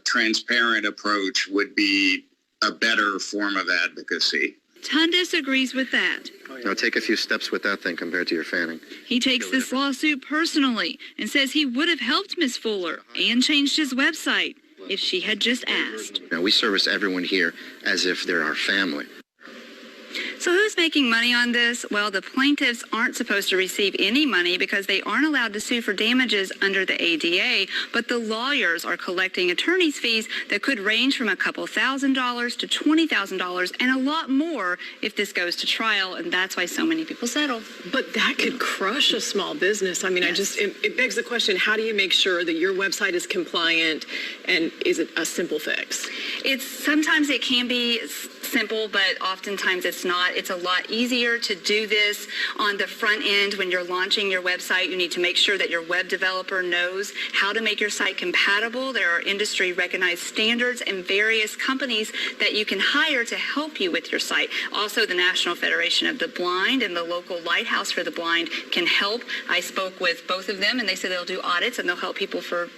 transparent approach would be a better form of advocacy. Tundis agrees with that. Now take a few steps with that thing compared to your fanning. He takes this lawsuit personally and says he would have helped Ms. Fuller and changed his website if she had just asked. Now we service everyone here as if they're our family. So who's making money on this? Well, the plaintiffs aren't supposed to receive any money because they aren't allowed to sue for damages under the ADA, but the lawyers are collecting attorney's fees that could range from a couple $1,000s to $20,000 and a lot more if this goes to trial, and that's why so many people settle. But that could crush a small business. I mean, Yes. it begs the question, how do you make sure that your website is compliant, and is it a simple fix? Sometimes it can be simple, but oftentimes it's not. It's a lot easier to do this on the front end when you're launching your website. You need to make sure that your web developer knows how to make your site compatible. There are industry recognized standards and various companies that you can hire to help you with your site. Also, the National Federation of the Blind and the local Lighthouse for the Blind can help. I spoke with both of them, and they said they'll do audits and they'll help people for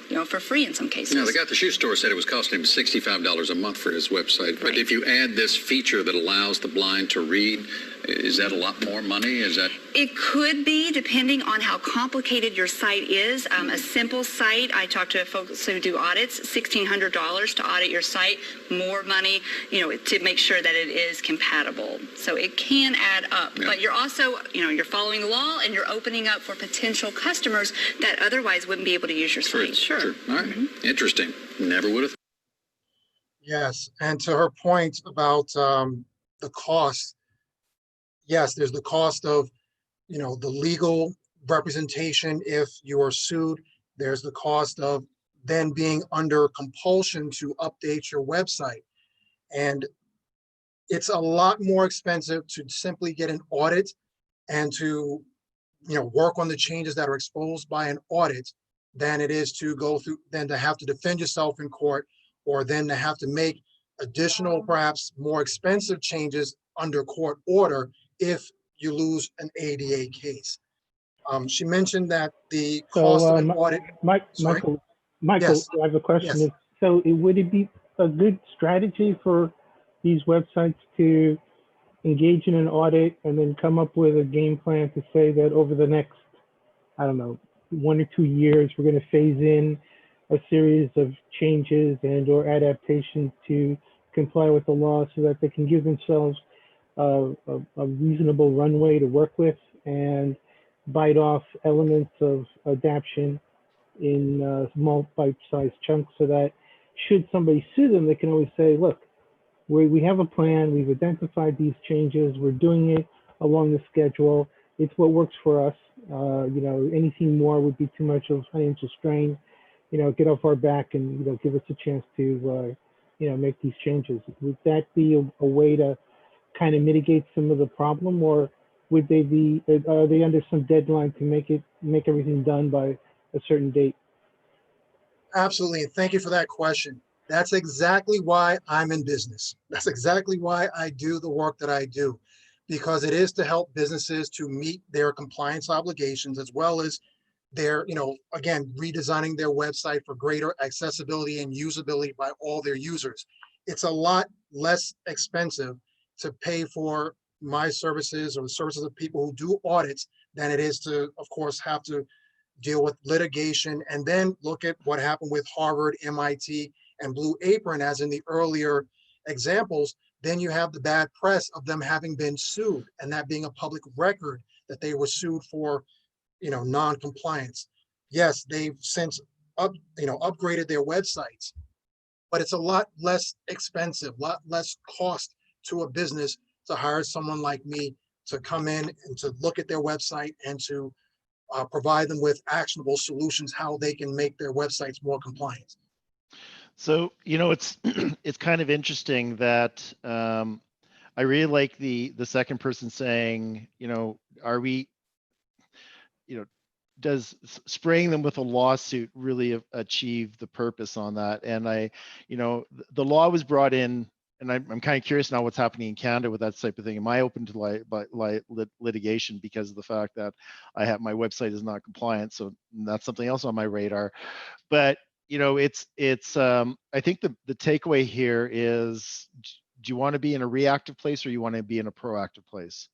free in some cases. Now, the guy at the shoe store said it was costing him $65 a month for his website. But if you add this feature that allows the blind to read, is that a lot more money? Is that? It could be, depending on how complicated your site is. A simple site, I talked to folks who do audits, $1,600 to audit your site, more money, to make sure that it is compatible. So it can add up. Yeah. But you're also, you're following the law and you're opening up for potential customers that otherwise wouldn't be able to use your site. Sure. All right. Interesting. Never would have. Yes, and to her point about the cost, yes, there's the cost of, the legal representation if you are sued. There's the cost of then being under compulsion to update your website. And it's a lot more expensive to simply get an audit and to, work on the changes that are exposed by an audit than it is to go through, than to have to defend yourself in court, or then to have to make additional, perhaps more expensive changes under court order if you lose an ADA case. She mentioned that the cost of an audit. Michael, Yes. I have a question. Yes. So would it be a good strategy for these websites to engage in an audit and then come up with a game plan to say that over the next, I don't know, 1 or 2 years, we're going to phase in a series of changes and or adaptations to comply with the law so that they can give themselves a reasonable runway to work with and bite off elements of adaptation in small bite-sized chunks so that should somebody sue them, they can always say, look, we have a plan, we've identified these changes, we're doing it along the schedule, it's what works for us. You know, anything more would be too much of financial strain. You know, get off our back and, you know, give us a chance to, you know, make these changes. Would that be a way to kind of mitigate some of the problem, or would they be, are they under some deadline to make everything done by a certain date? Absolutely. And thank you for that question. That's exactly why I'm in business. That's exactly why I do the work that I do, because it is to help businesses to meet their compliance obligations, as well as their, you know, again, redesigning their website for greater accessibility and usability by all their users. It's a lot less expensive to pay for my services or the services of people who do audits than it is to, of course, have to deal with litigation and then look at what happened with Harvard, MIT, and Blue Apron, as in the earlier examples. Then you have the bad press of them having been sued, and that being a public record that they were sued for, you know, non-compliance. Yes, they've since upgraded their websites, but it's a lot less expensive, a lot less cost to a business to hire someone like me to come in and to look at their website and to provide them with actionable solutions, how they can make their websites more compliant. So, you know, it's it's kind of interesting that I really like the second person saying, you know, are we, you know, does spraying them with a lawsuit really achieve the purpose on that? And I, you know, the law was brought in, and I'm kind of curious now what's happening in Canada with that type of thing. Am I open to litigation because of the fact that I have my website is not compliant? So that's something else on my radar. But you know, it's I think the takeaway here is, do you want to be in a reactive place or you want to be in a proactive place?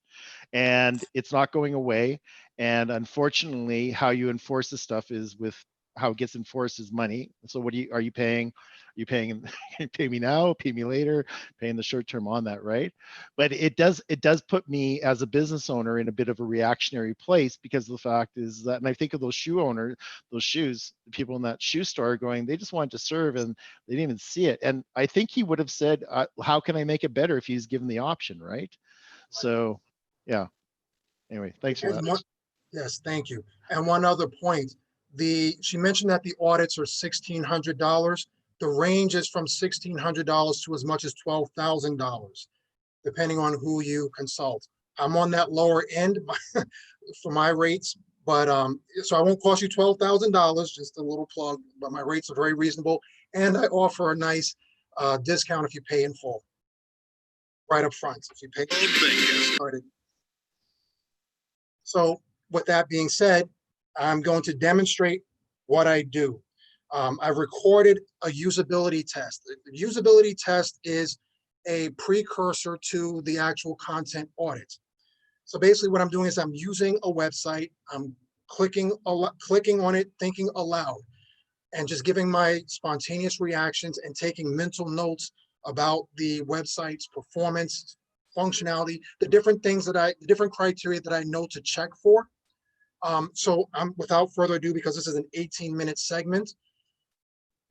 And it's not going away. And unfortunately, how you enforce this stuff is with how it gets enforced is money. So what are you paying? Are you paying pay me now, pay me later, paying the short term on that, right? But it does put me as a business owner in a bit of a reactionary place, because the fact is that, and I think of those shoe owners, those shoes, the people in that shoe store going, they just wanted to serve and they didn't even see it. And I think he would have said, how can I make it better if he's given the option, right? So yeah, anyway, thanks for that. Yes, thank you. And one other point, she mentioned that the audits are $1,600. The range is from $1,600 to as much as $12,000, depending on who you consult. I'm on that lower end for my rates, but so I won't cost you $12,000, just a little plug, but my rates are very reasonable. And I offer a nice discount if you pay in full, right up front. If you pay started. So with that being said, I'm going to demonstrate what I do. I've recorded a usability test. The usability test is a precursor to the actual content audit. So basically what I'm doing is I'm using a website, I'm clicking on it, thinking aloud, and just giving my spontaneous reactions and taking mental notes about the website's performance, functionality, the different things the different criteria that I know to check for. So I'm, without further ado, because this is an 18-minute segment,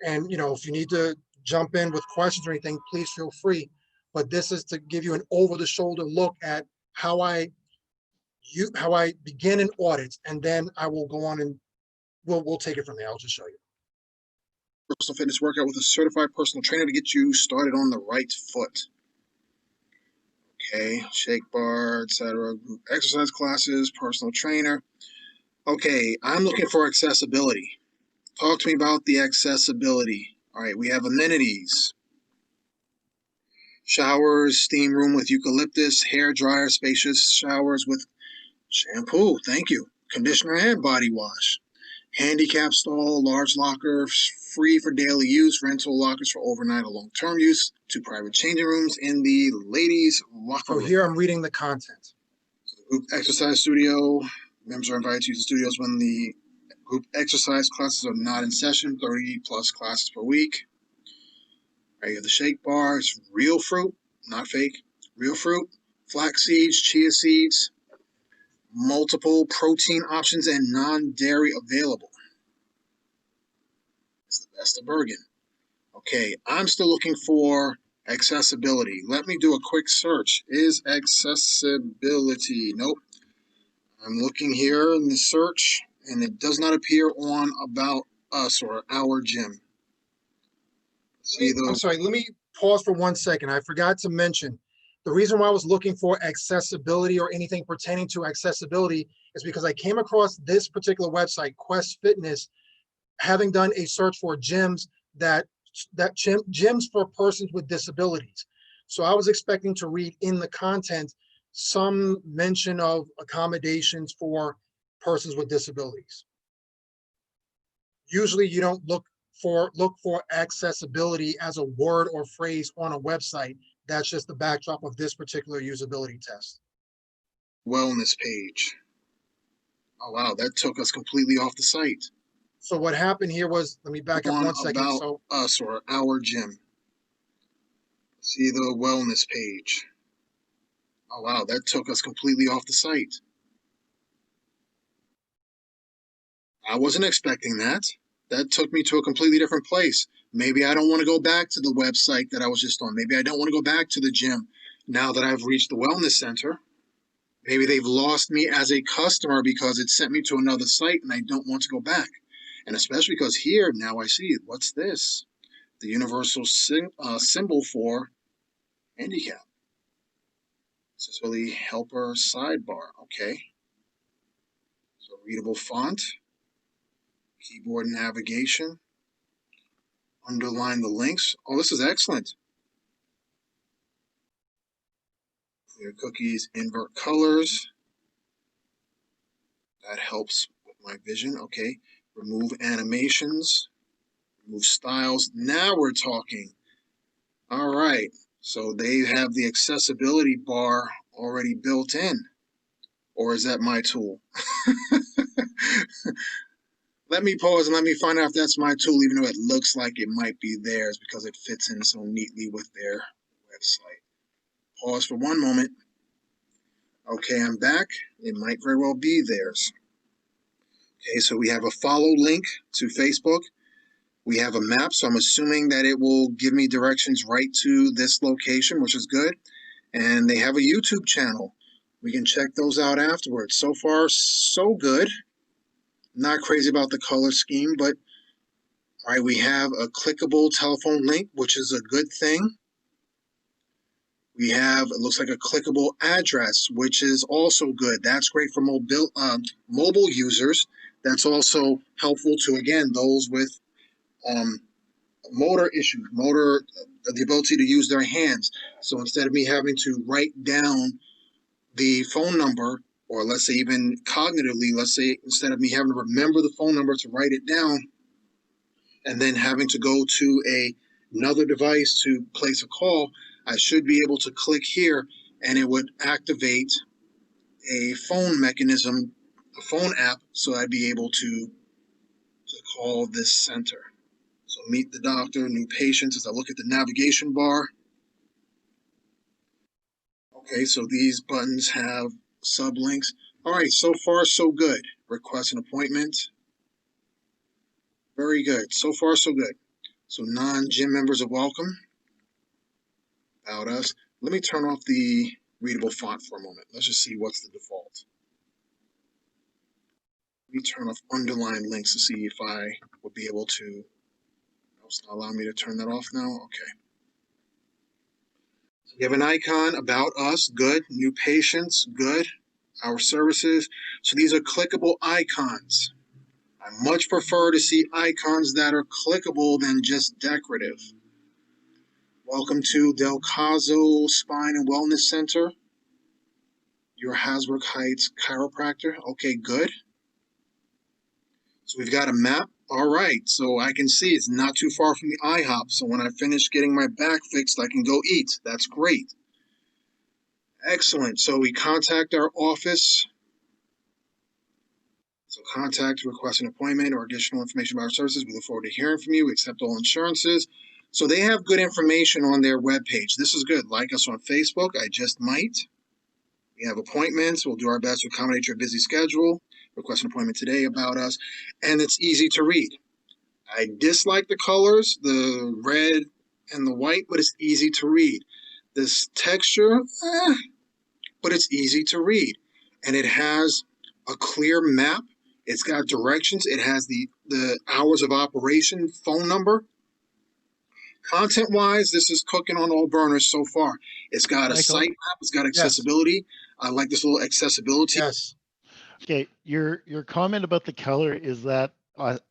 and you know, if you need to jump in with questions or anything, please feel free. But this is to give you an over-the-shoulder look at how I begin an audit, and then I will go on and we'll take it from there. I'll just show you. Personal fitness workout with a certified personal trainer to get you started on the right foot. Okay, shake bar, etc. Exercise classes, personal trainer. Okay, I'm looking for accessibility. Talk to me about the accessibility. All right, we have amenities. Showers, steam room with eucalyptus, hair dryer, spacious showers with shampoo. Thank you. Conditioner and body wash. Handicap stall, large lockers, free for daily use, rental lockers for overnight or long-term use, 2 private changing rooms in the ladies' locker room. So here I'm reading the content. So the group exercise studio, members are invited to use the studios when the group exercise classes are not in session, 30 plus classes per week. Right, you have the shake bar, it's real fruit, not fake, real fruit, flax seeds, chia seeds, multiple protein options and non-dairy available. It's the best of Bergen. Okay, I'm still looking for accessibility. Let me do a quick search. Is accessibility? Nope. I'm looking here in the search and it does not appear on About Us or Our Gym. I'm sorry, let me pause for 1 second. I forgot to mention, the reason why I was looking for accessibility or anything pertaining to accessibility is because I came across this particular website, Quest Fitness, having done a search for gyms gyms for persons with disabilities. So I was expecting to read in the content some mention of accommodations for persons with disabilities. Usually you don't look for accessibility as a word or phrase on a website. That's just the backdrop of this particular usability test. Wellness page. Oh wow, that took us completely off the site. So what happened here was, let me back up 1 second. About Us or Our Gym. See the wellness page. Oh wow, that took us completely off the site. I wasn't expecting that. That took me to a completely different place. Maybe I don't want to go back to the website that I was just on. Maybe I don't want to go back to the gym now that I've reached the wellness center. Maybe they've lost me as a customer because it sent me to another site and I don't want to go back. And especially because here, now I see it. What's this? The universal symbol for handicap. Accessibility helper sidebar. Okay. So readable font. Keyboard navigation. Underline the links. Oh, this is excellent. Clear cookies, invert colors. That helps with my vision. Okay. Remove animations. Remove styles. Now we're talking. All right. So they have the accessibility bar already built in. Or is that my tool? Let me pause and let me find out if that's my tool, even though it looks like it might be theirs because it fits in so neatly with their website. Pause for 1 moment. Okay, I'm back. It might very well be theirs. Okay, so we have a follow link to Facebook. We have a map, so I'm assuming that it will give me directions right to this location, which is good. And they have a YouTube channel. We can check those out afterwards. So far, so good. Not crazy about the color scheme, but all right, we have a clickable telephone link, which is a good thing. We have, it looks like a clickable address, which is also good. That's great for mobile users. That's also helpful to, again, those with motor issues, the ability to use their hands. So instead of me having to write down the phone number, or let's say even cognitively, let's say instead of me having to remember the phone number to write it down and then having to go to another device to place a call, I should be able to click here and it would activate a phone mechanism, a phone app, so I'd be able to call this center. So meet the doctor, new patients, as I look at the navigation bar. Okay, so these buttons have sublinks. All right, so far so good. Request an appointment. Very good. So far so good. So non-gym members are welcome. About Us. Let me turn off the readable font for a moment. Let's just see what's the default. Let me turn off underline links to see if I would be able to. It's not allowing me to turn that off now. Okay. So we have an icon, About Us, good. New patients, good. Our services. So these are clickable icons. I much prefer to see icons that are clickable than just decorative. Welcome to Delcazo Spine and Wellness Center. Your Hasbrook Heights chiropractor. Okay, good. So we've got a map. All right, so I can see it's not too far from the IHOP. So when I finish getting my back fixed, I can go eat. That's great. Excellent. So we contact our office. So contact, request an appointment or additional information about our services. We look forward to hearing from you. We accept all insurances. So they have good information on their webpage. This is good. Like us on Facebook. I just might. We have appointments. We'll do our best to accommodate your busy schedule. Request an appointment today about us. And it's easy to read. I dislike the colors, the red and the white, but it's easy to read. This texture, but it's easy to read. And it has a clear map. It's got directions. It has the hours of operation, phone number. Content-wise, this is cooking on all burners so far. It's got a site map. It's got accessibility. I like this little accessibility. Yes. Okay, your comment about the color, is that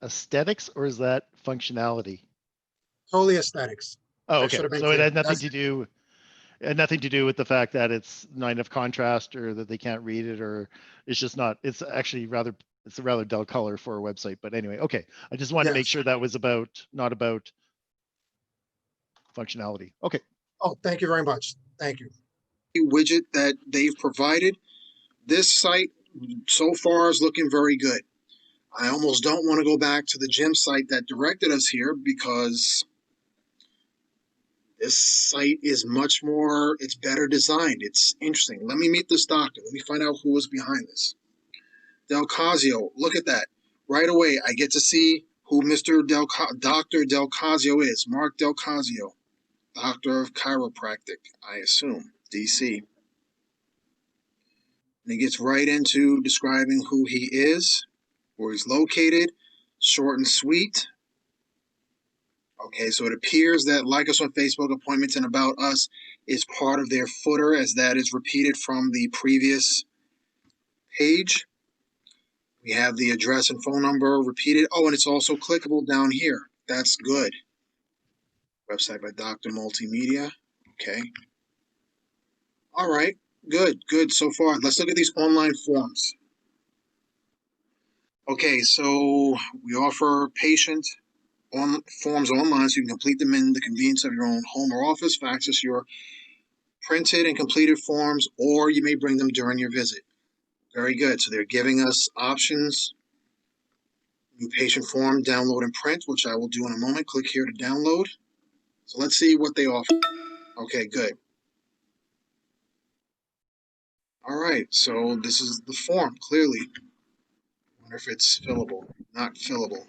aesthetics or is that functionality? Totally aesthetics. Oh, okay. So it had nothing to do. It had nothing to do with the fact that it's not enough contrast or that they can't read it, or it's just not. It's actually it's a rather dull color for a website. But anyway, okay. I just wanted to make sure that was not about functionality. Okay. Oh, thank you very much. Thank you. Widget that they've provided. This site so far is looking very good. I almost don't want to go back to the gym site that directed us here because this site is much more, it's better designed. It's interesting. Let me meet this doctor. Let me find out who was behind this. Delcazio, look at that. Right away, I get to see who Dr. Delcazio is. Mark Delcazio, doctor of chiropractic, I assume, DC. And he gets right into describing who he is, where he's located, short and sweet. Okay, so it appears that Like Us on Facebook, Appointments, and About Us is part of their footer, as that is repeated from the previous page. We have the address and phone number repeated. Oh, and it's also clickable down here. That's good. Website by Dr. Multimedia. Okay. All right. Good so far. Let's look at these online forms. Okay, so we offer patient forms online so you can complete them in the convenience of your own home or office. Fax us your printed and completed forms, or you may bring them during your visit. Very good. So they're giving us options. New patient form, download and print, which I will do in a moment. Click here to download. So let's see what they offer. Okay, good. All right, so this is the form, clearly. I wonder if it's fillable. Not fillable.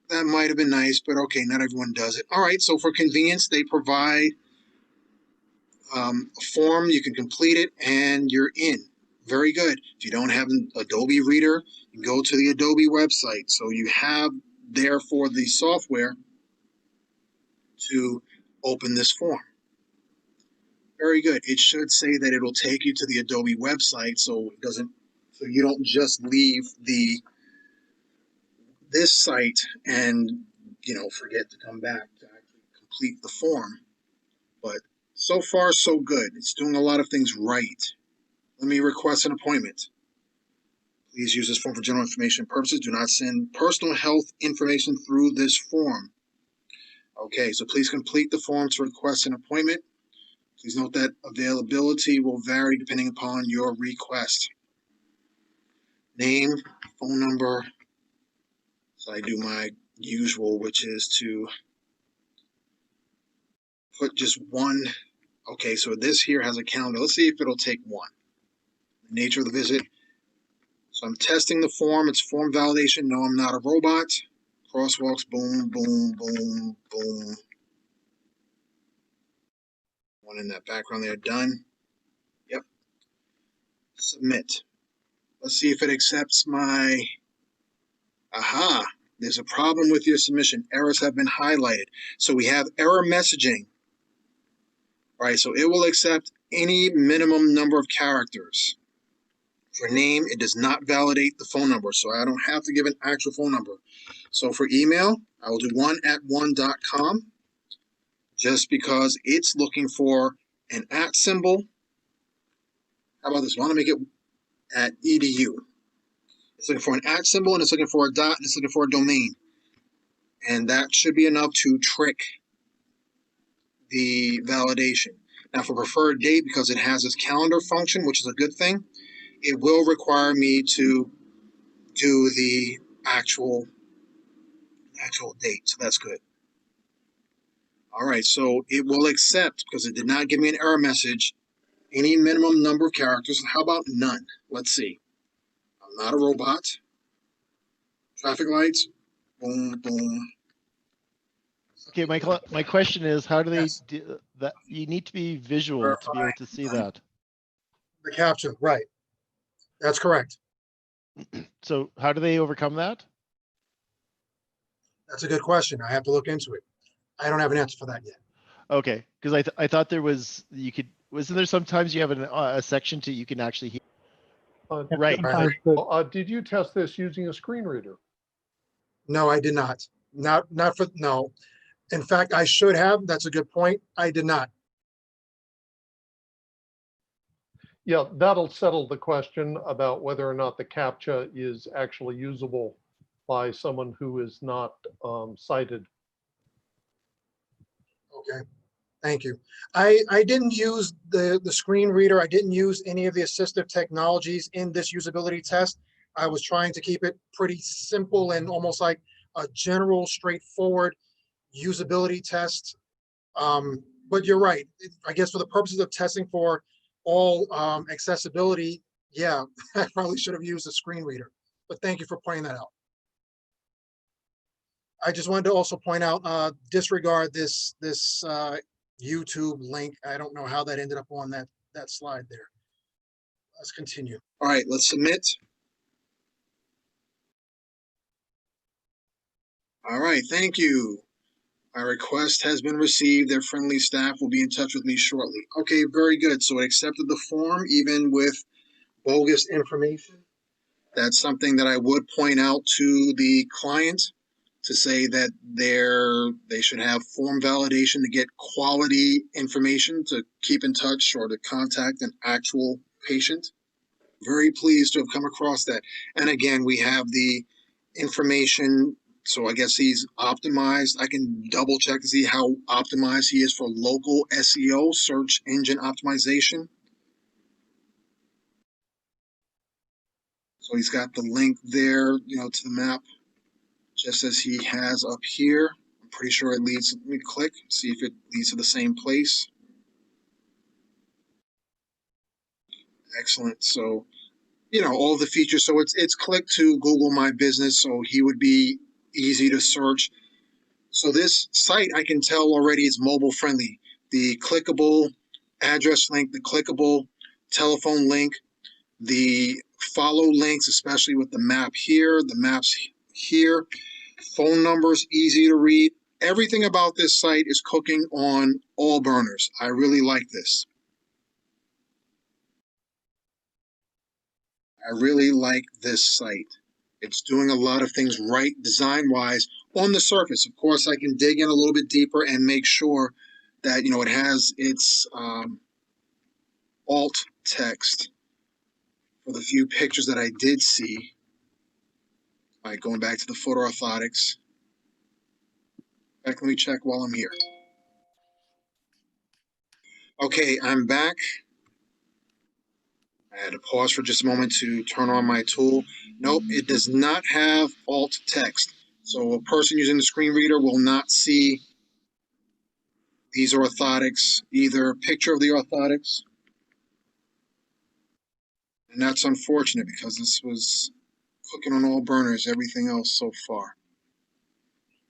That might have been nice, but okay, not everyone does it. All right, so for convenience, they provide a form. You can complete it, and you're in. Very good. If you don't have an Adobe Reader, you can go to the Adobe website. So you have, therefore, the software to open this form. Very good. It should say that it'll take you to the Adobe website, so it doesn't. So you don't just leave this site and forget to come back to actually complete the form. But so far, so good. It's doing a lot of things right. Let me request an appointment. Please use this form for general information purposes. Do not send personal health information through this form. Okay, so please complete the form to request an appointment. Please note that availability will vary depending upon your request. Name, phone number. So I do my usual, which is to put just one. Okay, so this here has a calendar. Let's see if it'll take one. The nature of the visit. So I'm testing the form. It's form validation. No, I'm not a robot. Crosswalks, boom, boom, boom, boom. One in that background there, done. Yep. Submit. Let's see if it accepts my, aha, there's a problem with your submission. Errors have been highlighted. So we have error messaging. All right, so it will accept any minimum number of characters For name, it does not validate the phone number, so I don't have to give an actual phone number. So for email, I will do one@one.com, just because it's looking for an @ symbol. How about this? I want to make it @edu. It's looking for an @ symbol, and it's looking for a dot, and it's looking for a domain. And that should be enough to trick the validation. Now for preferred date, because it has this calendar function, which is a good thing, it will require me to do the actual date. So that's good. All right, so it will accept, because it did not give me an error message, any minimum number of characters. How about none? Let's see. I'm not a robot. Traffic lights. Boom, boom. Okay, my question is, how do they Yes. do that? You need to be visual to be able to see that. The capture, right. That's correct. So how do they overcome that? That's a good question. I have to look into it. I don't have an answer for that yet. Okay, because I thought there was, you could, wasn't there sometimes you have a section to, you can actually hear? Right. Sometimes, but Did you test this using a screen reader? No, I did not. Not for, no. In fact, I should have. That's a good point. I did not. Yeah, that'll settle the question about whether or not the CAPTCHA is actually usable by someone who is not sighted. Okay, thank you. I didn't use the screen reader. I didn't use any of the assistive technologies in this usability test. I was trying to keep it pretty simple and almost like a general, straightforward usability test. But you're right. I guess for the purposes of testing for all accessibility, yeah, I probably should have used a screen reader. But thank you for pointing that out. I just wanted to also point out, disregard this YouTube link. I don't know how that ended up on that slide there. Let's continue. All right, let's submit. All right, thank you. My request has been received. Their friendly staff will be in touch with me shortly. Okay, very good. So it accepted the form even with bogus information. That's something that I would point out to the client, to say that they should have form validation to get quality information, to keep in touch or to contact an actual patient. Very pleased to have come across that. And again, we have the information. So I guess he's optimized. I can double check to see how optimized he is for local SEO, search engine optimization. So he's got the link there, to the map, just as he has up here. I'm pretty sure it leads, let me click, see if it leads to the same place. Excellent. So, all the features. So it's clicked to Google My Business, so he would be easy to search. So this site, I can tell already, is mobile friendly. The clickable address link, the clickable telephone link, the follow links, especially with the map here, the maps here, phone numbers, easy to read. Everything about this site is cooking on all burners. I really like this. I really like this site. It's doing a lot of things right design-wise on the surface. Of course, I can dig in a little bit deeper and make sure that, it has its alt text for the few pictures that I did see. All right, going back to the foot orthotics. Let me check while I'm here. Okay, I'm back. I had to pause for just a moment to turn on my tool. Nope, it does not have alt text. So a person using the screen reader will not see these orthotics, either a picture of the orthotics. And that's unfortunate because this was cooking on all burners, everything else so far.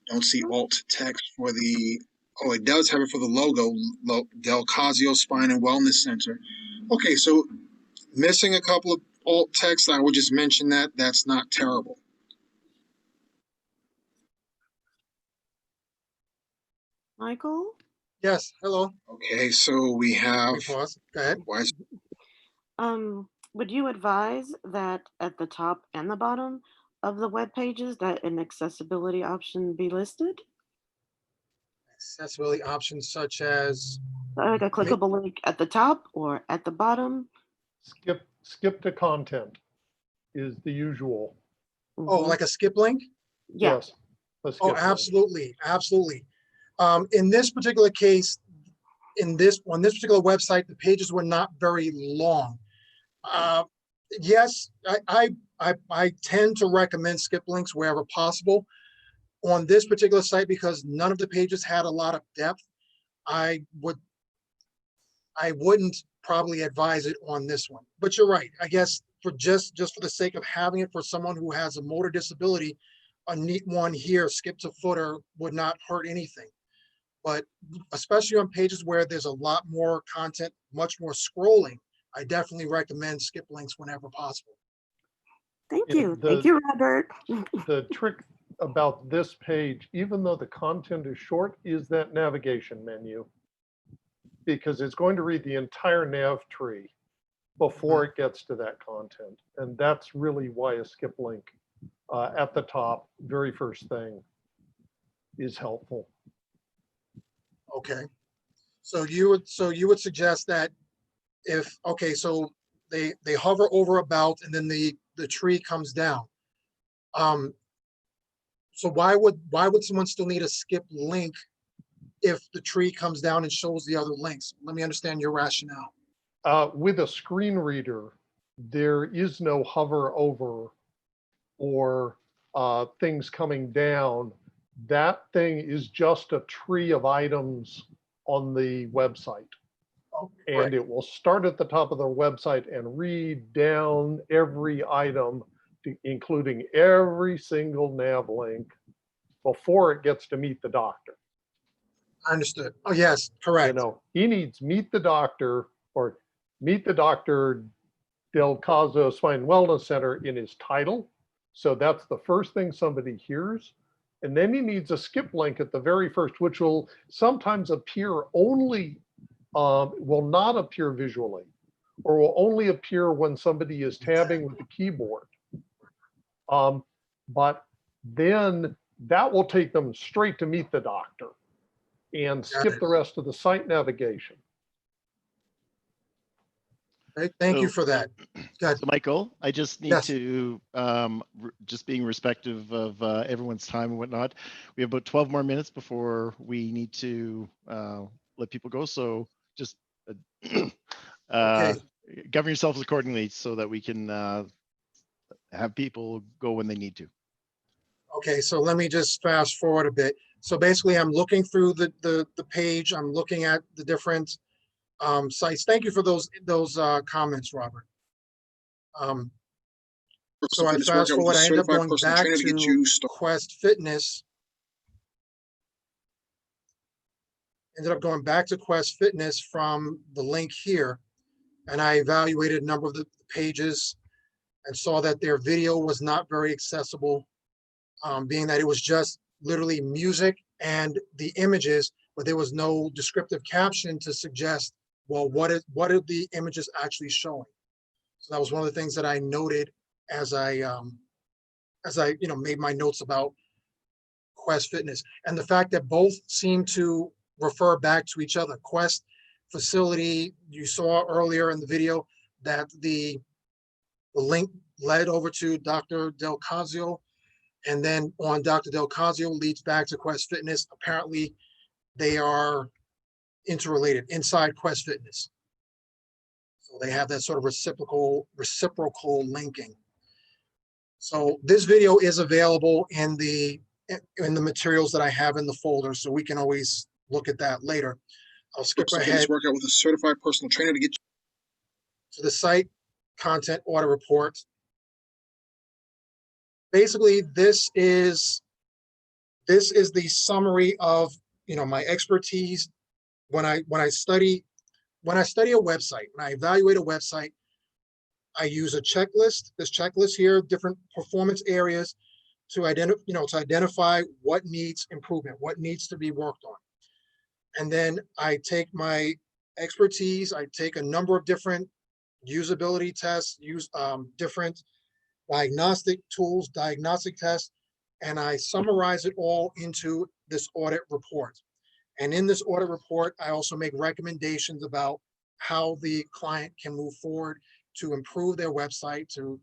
Don't see alt text for the, oh, it does have it for the logo, Del Casio Spine and Wellness Center. Okay, so missing a couple of alt text, I would just mention that. That's not terrible. Michael? Yes, hello. Okay, so we have. Let me pause. Go ahead. Why is... Would you advise that at the top and the bottom of the web pages that an accessibility option be listed? Accessibility options such as, Like a clickable link at the top or at the bottom? Skip to content is the usual. oh, like a skip link? Yeah. Yes. a skip Oh, link. absolutely, absolutely. In this particular case, on this particular website, the pages were not very long. Yes, I tend to recommend skip links wherever possible. On this particular site, because none of the pages had a lot of depth, I wouldn't probably advise it on this one. But you're right. I guess for just for the sake of having it for someone who has a motor disability, a neat one here, skip to footer, would not hurt anything. But especially on pages where there's a lot more content, much more scrolling, I definitely recommend skip links whenever possible. Thank you. Thank you, Robert. The trick about this page, even though the content is short, is that navigation menu. Because it's going to read the entire nav tree before it gets to that content. And that's really why a skip link at the top, very first thing, is helpful. Okay. So you would suggest that if, okay, so they hover over about and then the tree comes down. So why would someone still need a skip link if the tree comes down and shows the other links? Let me understand your rationale. With a screen reader, there is no hover over or things coming down. That thing is just a tree of items on the website. Oh, and right. it will start at the top of the website and read down every item, including every single nav link before it gets to meet the doctor. Understood. Oh, yes, correct. You know, he needs meet the doctor or meet the Dr. Del Caso Spine Wellness Center in his title. So that's the first thing somebody hears. And then he needs a skip link at the very first, which will sometimes appear only, will not appear visually, or will only appear when somebody is tabbing with the keyboard. But then that will take them straight to meet the doctor and skip the rest of the site navigation. Okay, thank you for that. So Michael, I just need Yes. to, just being respectful of everyone's time and whatnot, we have about 12 more minutes before we need to let people go. So just govern yourselves accordingly so that we can have people go when they need to. Okay, so let me just fast forward a bit. So basically, I'm looking through the page. I'm looking at the different sites. Thank you for those comments, Robert. So I fast forward. I ended up going back to Quest Fitness. Ended up going back to Quest Fitness from the link here, and I evaluated a number of the pages and saw that their video was not very accessible, being that it was just literally music and the images, but there was no descriptive caption to suggest, well, what are the images actually showing? So that was one of the things that I noted as I made my notes about Quest Fitness, and the fact that both seem to refer back to each other. Quest facility, you saw earlier in the video that the link led over to Dr. Del Caso, and then on Dr. Del Caso leads back to Quest Fitness. Apparently, they are interrelated inside Quest Fitness. So they have that sort of reciprocal linking. So this video is available in the materials that I have in the folder, so we can always look at that later. I'll skip ahead. Work out with a certified personal trainer to get to the site content audit report. Basically, this is the summary of my expertise when I study a website. When I evaluate a website, I use a checklist. This checklist here, different performance areas to identify what needs improvement, what needs to be worked on. And then I take my expertise, I take a number of different usability tests, different diagnostic tools, diagnostic tests, and I summarize it all into this audit report. And in this audit report, I also make recommendations about how the client can move forward to improve their website, to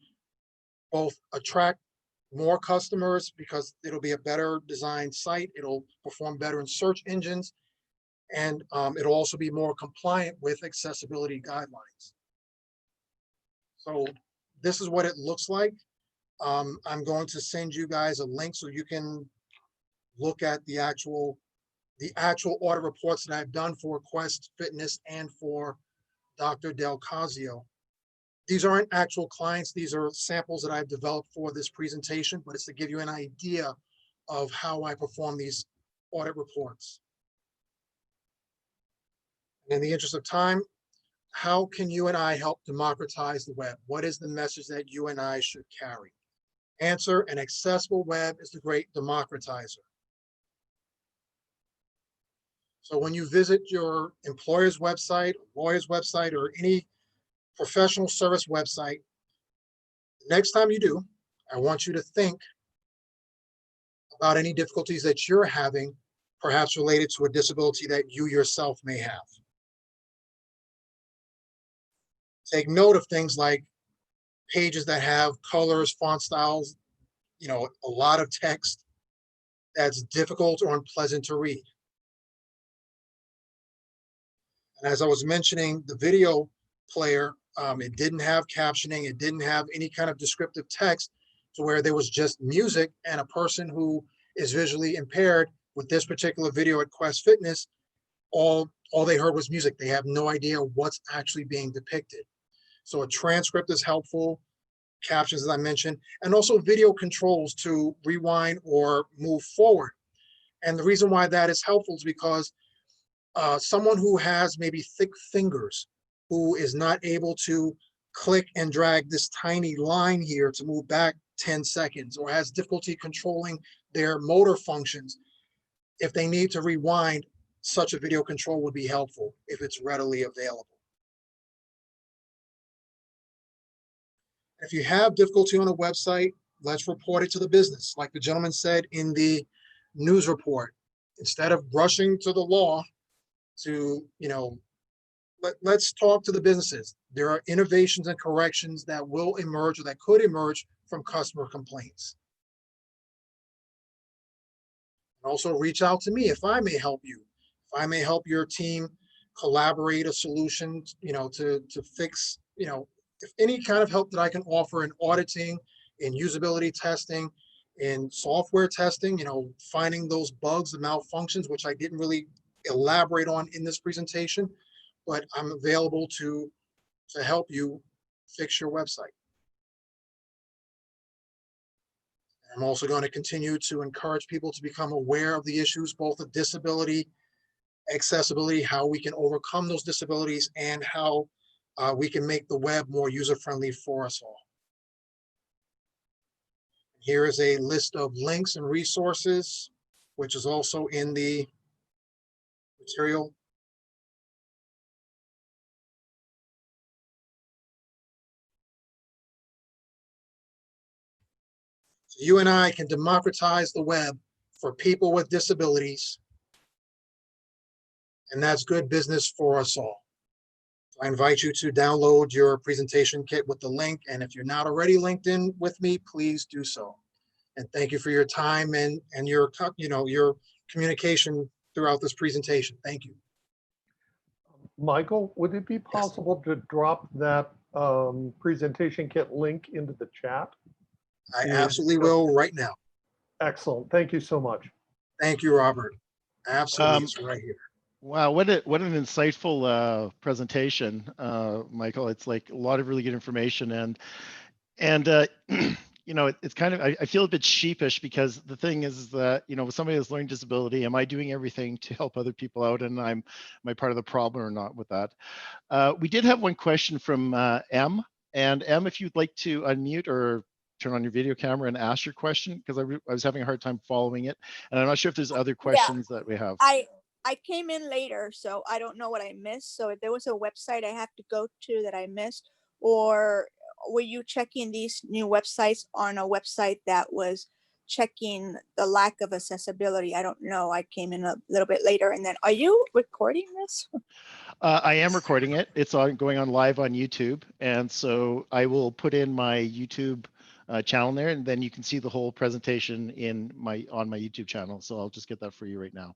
both attract more customers because it'll be a better designed site, it'll perform better in search engines, and it'll also be more compliant with accessibility guidelines. So this is what it looks like. I'm going to send you guys a link so you can look at the actual audit reports that I've done for Quest Fitness and for Dr. Del Casio. These aren't actual clients. These are samples that I've developed for this presentation, but it's to give you an idea of how I perform these audit reports. And in the interest of time, how can you and I help democratize the web? What is the message that you and I should carry? Answer: an accessible web is the great democratizer. So when you visit your employer's website, lawyer's website, or any professional service website, next time you do, I want you to think about any difficulties that you're having, perhaps related to a disability that you yourself may have. Take note of things like pages that have colors, font styles, a lot of text that's difficult or unpleasant to read. And as I was mentioning, the video player, it didn't have captioning, it didn't have any kind of descriptive text, to where there was just music, and a person who is visually impaired with this particular video at Quest Fitness, all they heard was music. They have no idea what's actually being depicted. So a transcript is helpful, captions, as I mentioned, and also video controls to rewind or move forward. And the reason why that is helpful is because someone who has maybe thick fingers, who is not able to click and drag this tiny line here to move back 10 seconds, or has difficulty controlling their motor functions, if they need to rewind, such a video control would be helpful if it's readily available. If you have difficulty on a website, let's report it to the business. Like the gentleman said in the news report, instead of rushing to the law to, let's talk to the businesses. There are innovations and corrections that will emerge, or that could emerge, from customer complaints. And also reach out to me if I may help you. If I may help your team collaborate a solution, to fix, if any kind of help that I can offer in auditing, in usability testing, in software testing, finding those bugs and malfunctions, which I didn't really elaborate on in this presentation, but I'm available to help you fix your website. I'm also going to continue to encourage people to become aware of the issues, both of disability, accessibility, how we can overcome those disabilities, and how we can make the web more user-friendly for us all. Here is a list of links and resources, which is also in the material. So you and I can democratize the web for people with disabilities, and that's good business for us all. So I invite you to download your presentation kit with the link, and if you're not already linked in with me, please do so. And thank you for your time and your communication throughout this presentation. Thank you. Michael, would it be possible to drop that presentation kit link into the chat? I absolutely will right now. Excellent. Thank you so much. Thank you, Robert. Absolutely, it's right here. Wow, what an insightful presentation, Michael. It's like a lot of really good information, and it's kind of, I feel a bit sheepish, because the thing is that, with somebody with learning disability, am I doing everything to help other people out, and am I part of the problem or not with that? We did have one question from M, and M, if you'd like to unmute or turn on your video camera and ask your question, because I was having a hard time following it, and I'm not sure if there's other questions that we have. I came in later, so I don't know what I missed. So if there was a website I have to go to that I missed, or were you checking these new websites on a website that was checking the lack of accessibility? I don't know. I came in a little bit later. And then, are you recording this? I am recording it. It's going on live on YouTube. And so I will put in my YouTube channel there, and then you can see the whole presentation on my YouTube channel. So I'll just get that for you right now.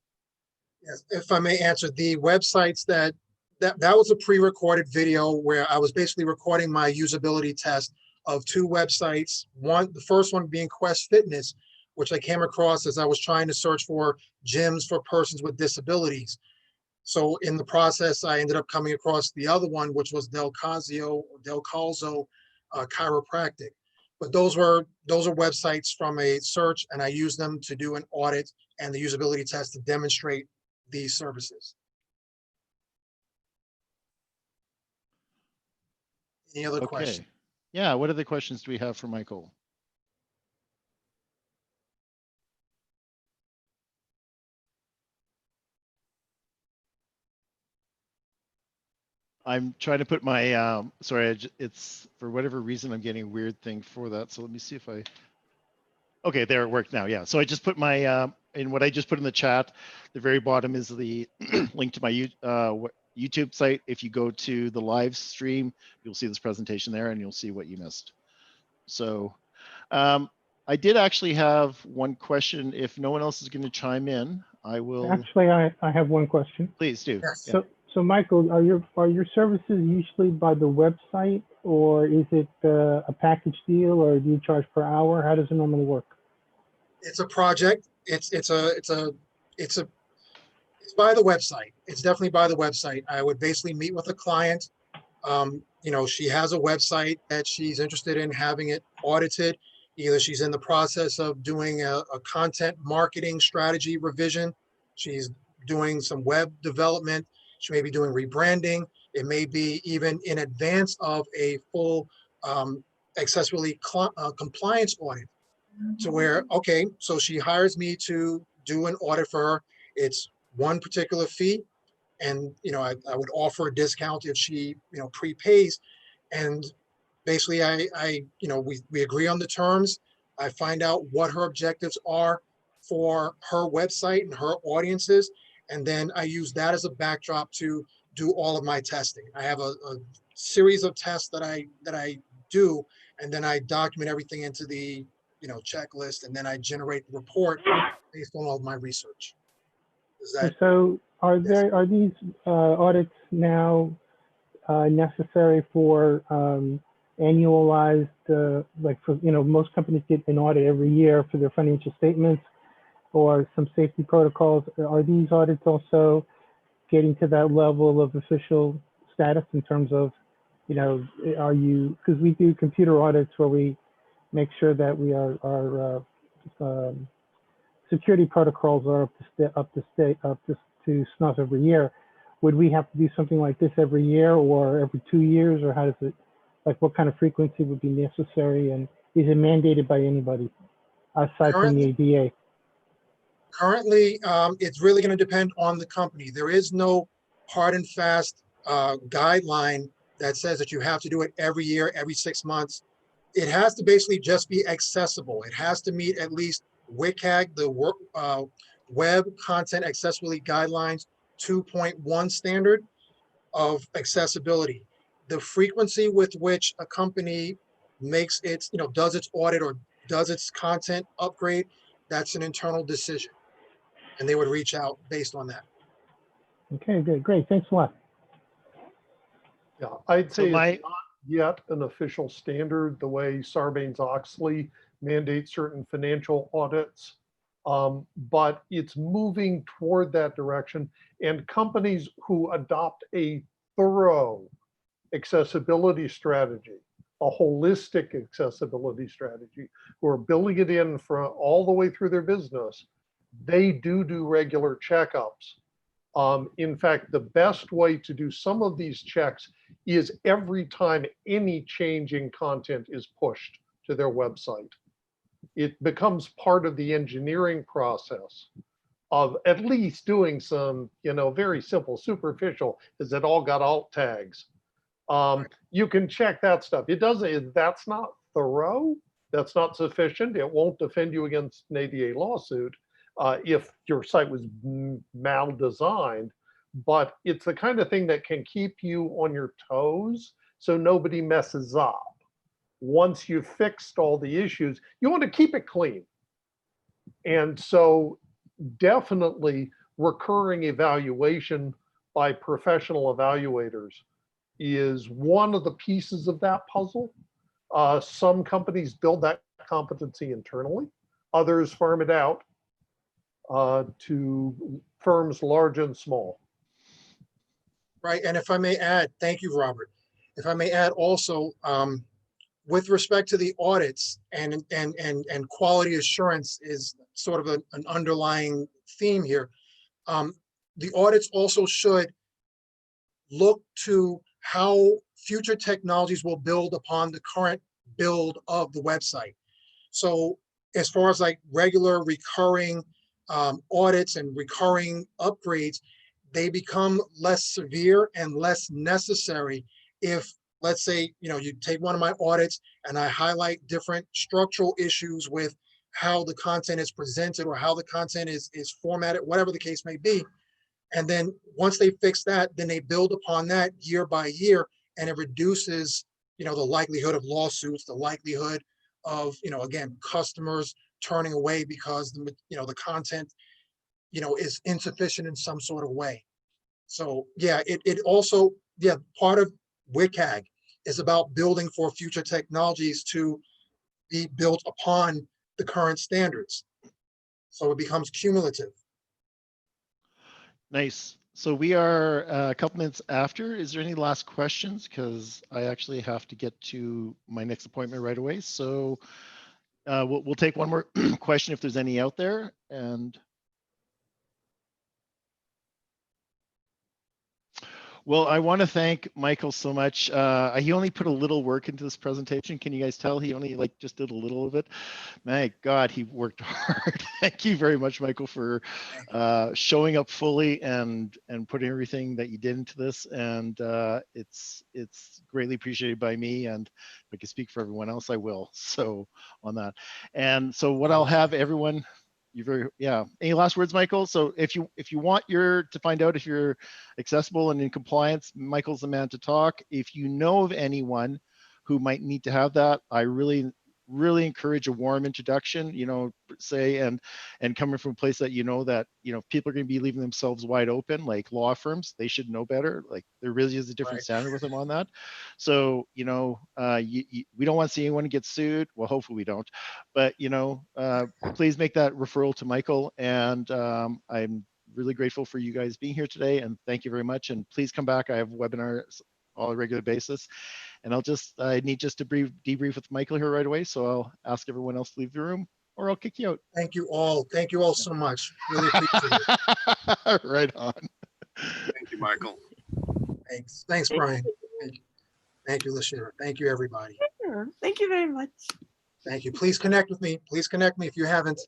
Yes, if I may answer, the websites that was a pre-recorded video where I was basically recording my usability test of 2 websites. The first one being Quest Fitness, which I came across as I was trying to search for gyms for persons with disabilities. So in the process, I ended up coming across the other one, which was Del Calzo Chiropractic. But those are websites from a search, and I used them to do an audit and the usability test to demonstrate these services. Any other questions? Yeah, what other questions do we have for Michael? I'm trying to put my, sorry, it's for whatever reason, I'm getting a weird thing for that. So let me see if okay, there it worked now. Yeah. So I just put my, in what I just put in the chat, the very bottom is the link to my YouTube site. If you go to the live stream, you'll see this presentation there and you'll see what you missed. So I did actually have one question. If no one else is going to chime in, I will. Actually, I have one question. Please do. Yes. Yeah. So Michael, are your services usually by the website, or is it a package deal, or do you charge per hour? How does it normally work? It's a project. It's by the website. It's definitely by the website. I would basically meet with a client. She has a website that she's interested in having it audited. Either she's in the process of doing a content marketing strategy revision. She's doing some web development. She may be doing rebranding. It may be even in advance of a full accessibility compliance audit, to where, okay, so she hires me to do an audit for her. It's one particular fee, and I would offer a discount if she prepays, and basically we agree on the terms. I find out what her objectives are for her website and her audiences, and then I use that as a backdrop to do all of my testing. I have a series of tests that I do, and then I document everything into the checklist, and then I generate the report based on all of my research. So are these audits now necessary for annualized, like for most companies get an audit every year for their financial statements or some safety protocols? Are these audits also getting to that level of official status in terms of, are you, because we do computer audits where we make sure that we our security protocols are up to snuff every year. Would we have to do something like this every year or every 2 years, or how does it, like what kind of frequency would be necessary, and is it mandated by anybody aside from the ADA? Currently, it's really going to depend on the company. There is no hard and fast guideline that says that you have to do it every year, every 6 months. It has to basically just be accessible. It has to meet at least Wecag, the Web Content Accessibility Guidelines 2.1 standard of accessibility. The frequency with which a company makes its, does its audit or does its content upgrade, that's an internal decision. And they would reach out based on that. Okay, good, great. Thanks a lot. Yeah, I'd say it's not yet an official standard the way Sarbanes-Oxley mandates certain financial audits, but it's moving toward that direction. And companies who adopt a thorough accessibility strategy, a holistic accessibility strategy, who are building it in for all the way through their business, they do regular checkups. In fact, the best way to do some of these checks is every time any change in content is pushed to their website. It becomes part of the engineering process of at least doing some, very simple, superficial, is it all got alt tags? You can check that stuff. It doesn't, that's not thorough. That's not sufficient. It won't defend you against an ADA lawsuit if your site was mal-designed, but it's the kind of thing that can keep you on your toes so nobody messes up. Once you've fixed all the issues, you want to keep it clean. And so definitely recurring evaluation by professional evaluators is one of the pieces of that puzzle. Some companies build that competency internally. Others farm it out to firms large and small. Right, and if I may add, thank you, Robert. If I may add also, with respect to the audits and quality assurance is sort of an underlying theme here. The audits also should look to how future technologies will build upon the current build of the website. So as far as like regular recurring audits and recurring upgrades, they become less severe and less necessary if, let's say, you take one of my audits and I highlight different structural issues with how the content is presented or how the content is formatted, whatever the case may be. And then once they fix that, then they build upon that year by year, and it reduces, the likelihood of lawsuits, the likelihood of, again, customers turning away because the content, is insufficient in some sort of way. So yeah, it also, part of Wecag is about building for future technologies to be built upon the current standards. So it becomes cumulative. Nice. So we are a couple minutes after. Is there any last questions? Because I actually have to get to my next appointment right away. So we'll take one more question if there's any out there. And well, I want to thank Michael so much. He only put a little work into this presentation. Can you guys tell he only just did a little of it? My God, he worked hard. Thank you very much, Michael, for showing up fully and putting everything that you did into this. And it's greatly appreciated by me. And if I can speak for everyone else, I will. So on that. And so what I'll have everyone. Any last words, Michael? So if you want to find out if you're accessible and in compliance, Michael's the man to talk. If you know of anyone who might need to have that, I really encourage a warm introduction, say, and coming from a place that that people are going to be leaving themselves wide open, like law firms, they should know better. Like there really is a different standard with them on that. So we don't want to see anyone get sued. Well, hopefully we don't, but please make that referral to Michael. And I'm really grateful for you guys being here today, and thank you very much. And please come back. I have webinars on a regular basis. And I need to debrief with Michael here right away. So I'll ask everyone else to leave the room or I'll kick you out. Thank you all. Thank you all so much. Really appreciate it. Right on. Thank you, Michael. Thanks. Thanks, Brian. Thank you, Lashira. Thank you, everybody. Thank you very much. Thank you. Please connect with me. Please connect me if you haven't.